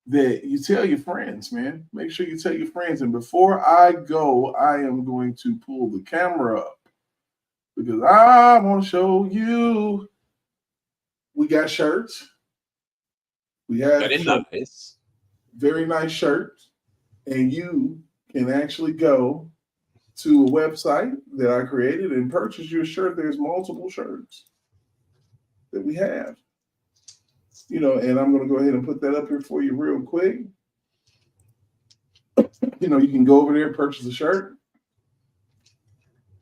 that you tell your friends, man. Make sure you tell your friends. And before I go, I am going to pull the camera up because I want to show you. We got shirts. We have nice. Very nice shirts. And you can actually go to a website that I created and purchase your shirt. There's multiple shirts that we have. You know, and I'm going to go ahead and put that up here for you real quick. You know, you can go over there and purchase a shirt.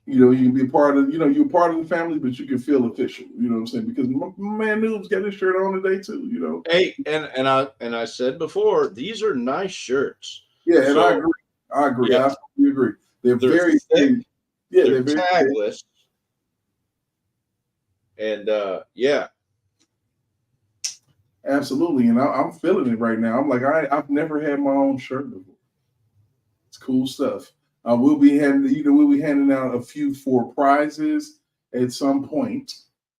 You know, you can be a part of, you know, you're part of the family, but you can feel official. You know what I'm saying? Because my man Noob's got his shirt on today too, you know. Hey, and I said before, these are nice shirts. Yeah, and I agree. Yeah. I absolutely agree. They're very thick. Yeah, they're very tagless. And yeah. Absolutely. And I'm feeling it right now. I'm like, I've never had my own shirt before. It's cool stuff. We'll be handing out a few for prizes at some point.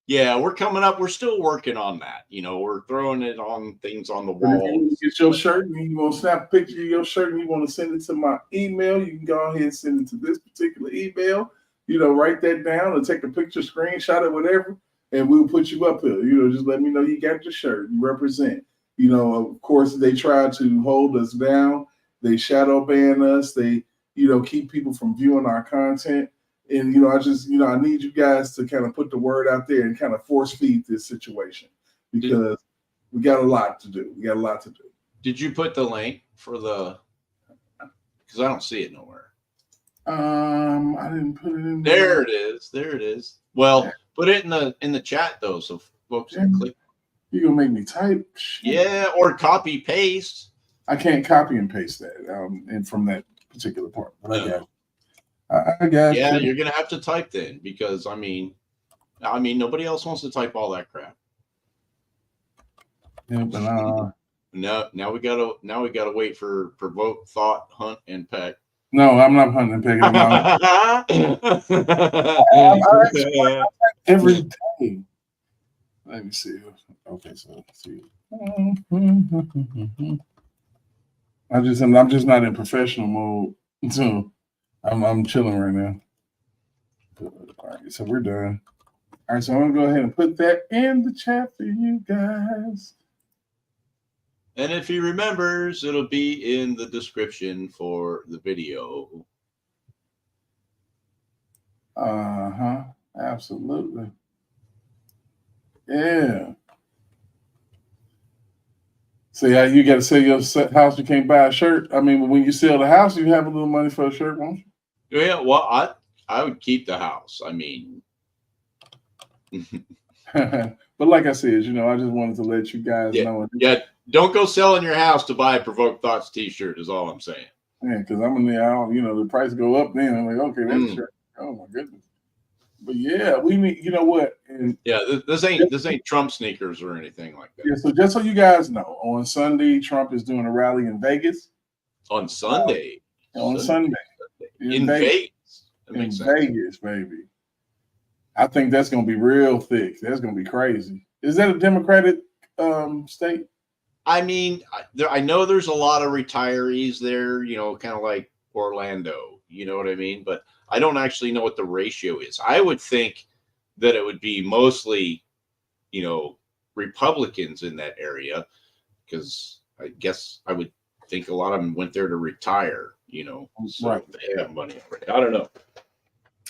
Yeah, we're coming up. We're still working on that. You know, we're throwing it on things on the But if wall. you get your shirt and you want to snap a picture of your shirt and you want to send it to my email, you can go ahead and send it to this particular email. You know, write that down or take a picture, screenshot it, whatever, and we'll put you up here. You know, just let me know you got your shirt. You represent. You know, of course, they try to hold us down. They shadow ban us. They, you know, keep people from viewing our content. And, you know, I need you guys to kind of put the word out there and kind of force feed this situation because we got a lot to do. Did you put the link for the, because I don't see it nowhere. I didn't put it in there. There it is. Well, put it in the chat though, so folks can click. You're gonna make me type. Yeah, or copy paste. I can't copy and paste that and from that particular part. But I got Yeah, you. you're gonna have to type then because I mean nobody else wants to type all that crap. Yeah, but now we gotta wait for provoke, thought, hunt, and peck. No, I'm not hunting and picking them out. I every day. Let me see. Okay, so let's see. I'm just not in professional mode, so I'm chilling right now. All right, so we're done. All right, so I'm gonna go ahead and put that in the chat for you guys. And if he remembers, it'll be in the description for the video. Uh-huh. Absolutely. Yeah. See how you got to sell your house, you can't buy a shirt. I mean, when you sell the house, you have a little money for a shirt, won't you? Yeah, well, I would keep the house. I mean. But like I said, you know, I just wanted to let you guys know. Yeah, don't go selling your house to buy a Provoke Thoughts t-shirt is all I'm saying. Yeah, because I'm in there, you know, the price go up then. I'm like, okay, that's a shirt. Oh my goodness. But yeah, we need, you know what? And yeah, this ain't Trump sneakers or anything like that. Yeah, so just so you guys know, on Sunday, Trump is doing a rally in Vegas. On Sunday? On Sunday. In Vegas. In Vegas, baby. I think that's going to be real thick. That's going to be crazy. Is that a Democratic state? I mean, I know there's a lot of retirees there, you know, kind of like Orlando, you know what I mean? But I don't actually know what the ratio is. I would think that it would be mostly, you know, Republicans in that area, because I guess I would think a lot of them went there to retire, you know, so right. They have money already. I don't know.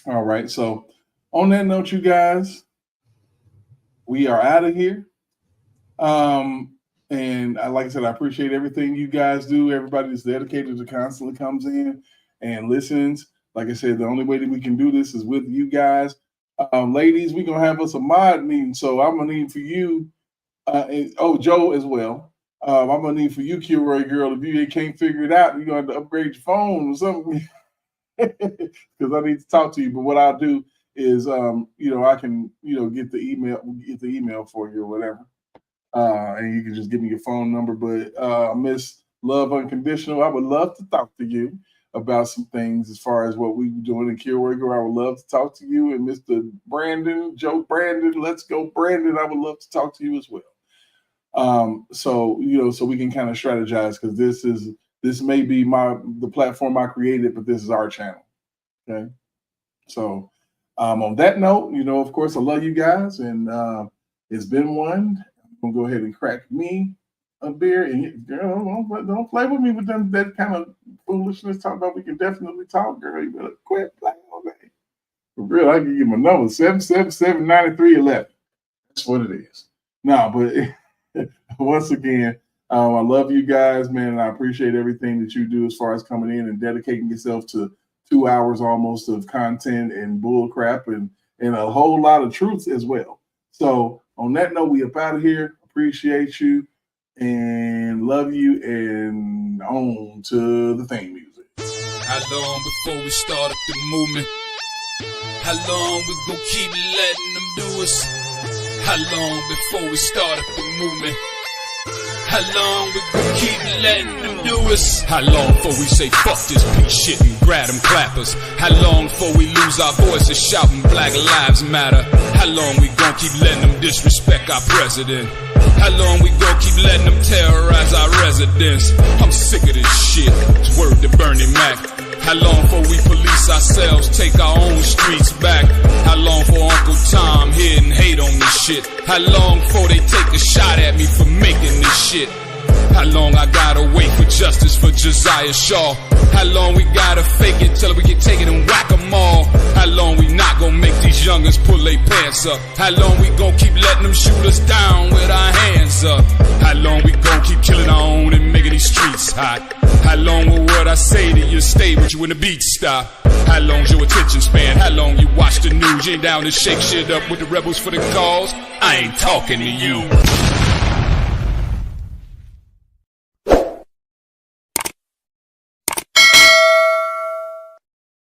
All right. So on that note, you guys, we are out of here. And like I said, I appreciate everything you guys do. Everybody that's dedicated to constantly comes in and listens. Like I said, the only way that we can do this is with you guys. Ladies, we're going to have us a mod meeting. So I'm going to need for you, Joe as well. I'm going to need for you, Kilroy girl, if you can't figure it out, you're going to have to upgrade your phone or something. Because I need to talk to you. But what I'll do is, you know, I can, you know, get the email for you or whatever. And you can just give me your phone number. But Miss Love Unconditional, I would love to talk to you about some things as far as what we were doing in Kilroy Girl. I would love to talk to you. And Mr. Brandon, Joe Brandon, let's go Brandon, I would love to talk to you as well. So, you know, so we can kind of strategize, because this may be the platform I created, but this is our channel. Okay. So on that note, you know, of course, I love you guys, and it's been one. I'm gonna go ahead and crack me a beer, and girl, don't play with me with them that kind of foolishness. Talk about we can definitely talk, girl. You better quit playing all day. For real, I can give my number 777-9311. That's what it is. No, but once again, I love you guys, man, and I appreciate everything that you do as far as coming in and dedicating yourself to 2 hours almost of content and bull crap and a whole lot of truth as well. So on that note, we up out of here. Appreciate you and love you, and on to the theme music. How long before we start up the movement? How long we gon' keep letting them do us? How long before we start up the movement? How long we gon' keep letting them do us? How long before we say fuck this piece shit and grab them clappers? How long before we lose our voices shouting Black Lives Matter? How long we gon' keep letting them disrespect our president? How long we gon' keep letting them terrorize our residents? I'm sick of this shit. It's word to Bernie Mac. How long before we police ourselves, take our own streets back? How long for Uncle Tom here and hate on this shit? How long before they take a shot at me for making this shit? How long I gotta wait for justice for Josiah Shaw? How long we gotta fake it till we can take it and whack 'em all? How long we not gonna make these youngers pull their pants up? How long we gonna keep letting them shoot us down with our hands up? How long we gonna keep killing our own and making these streets hot? How long will what I say to you stay with you when the beat stop? How long's your attention span? How long you watch the news? You ain't down to shake shit up with the rebels for the cause? I ain't talking to you.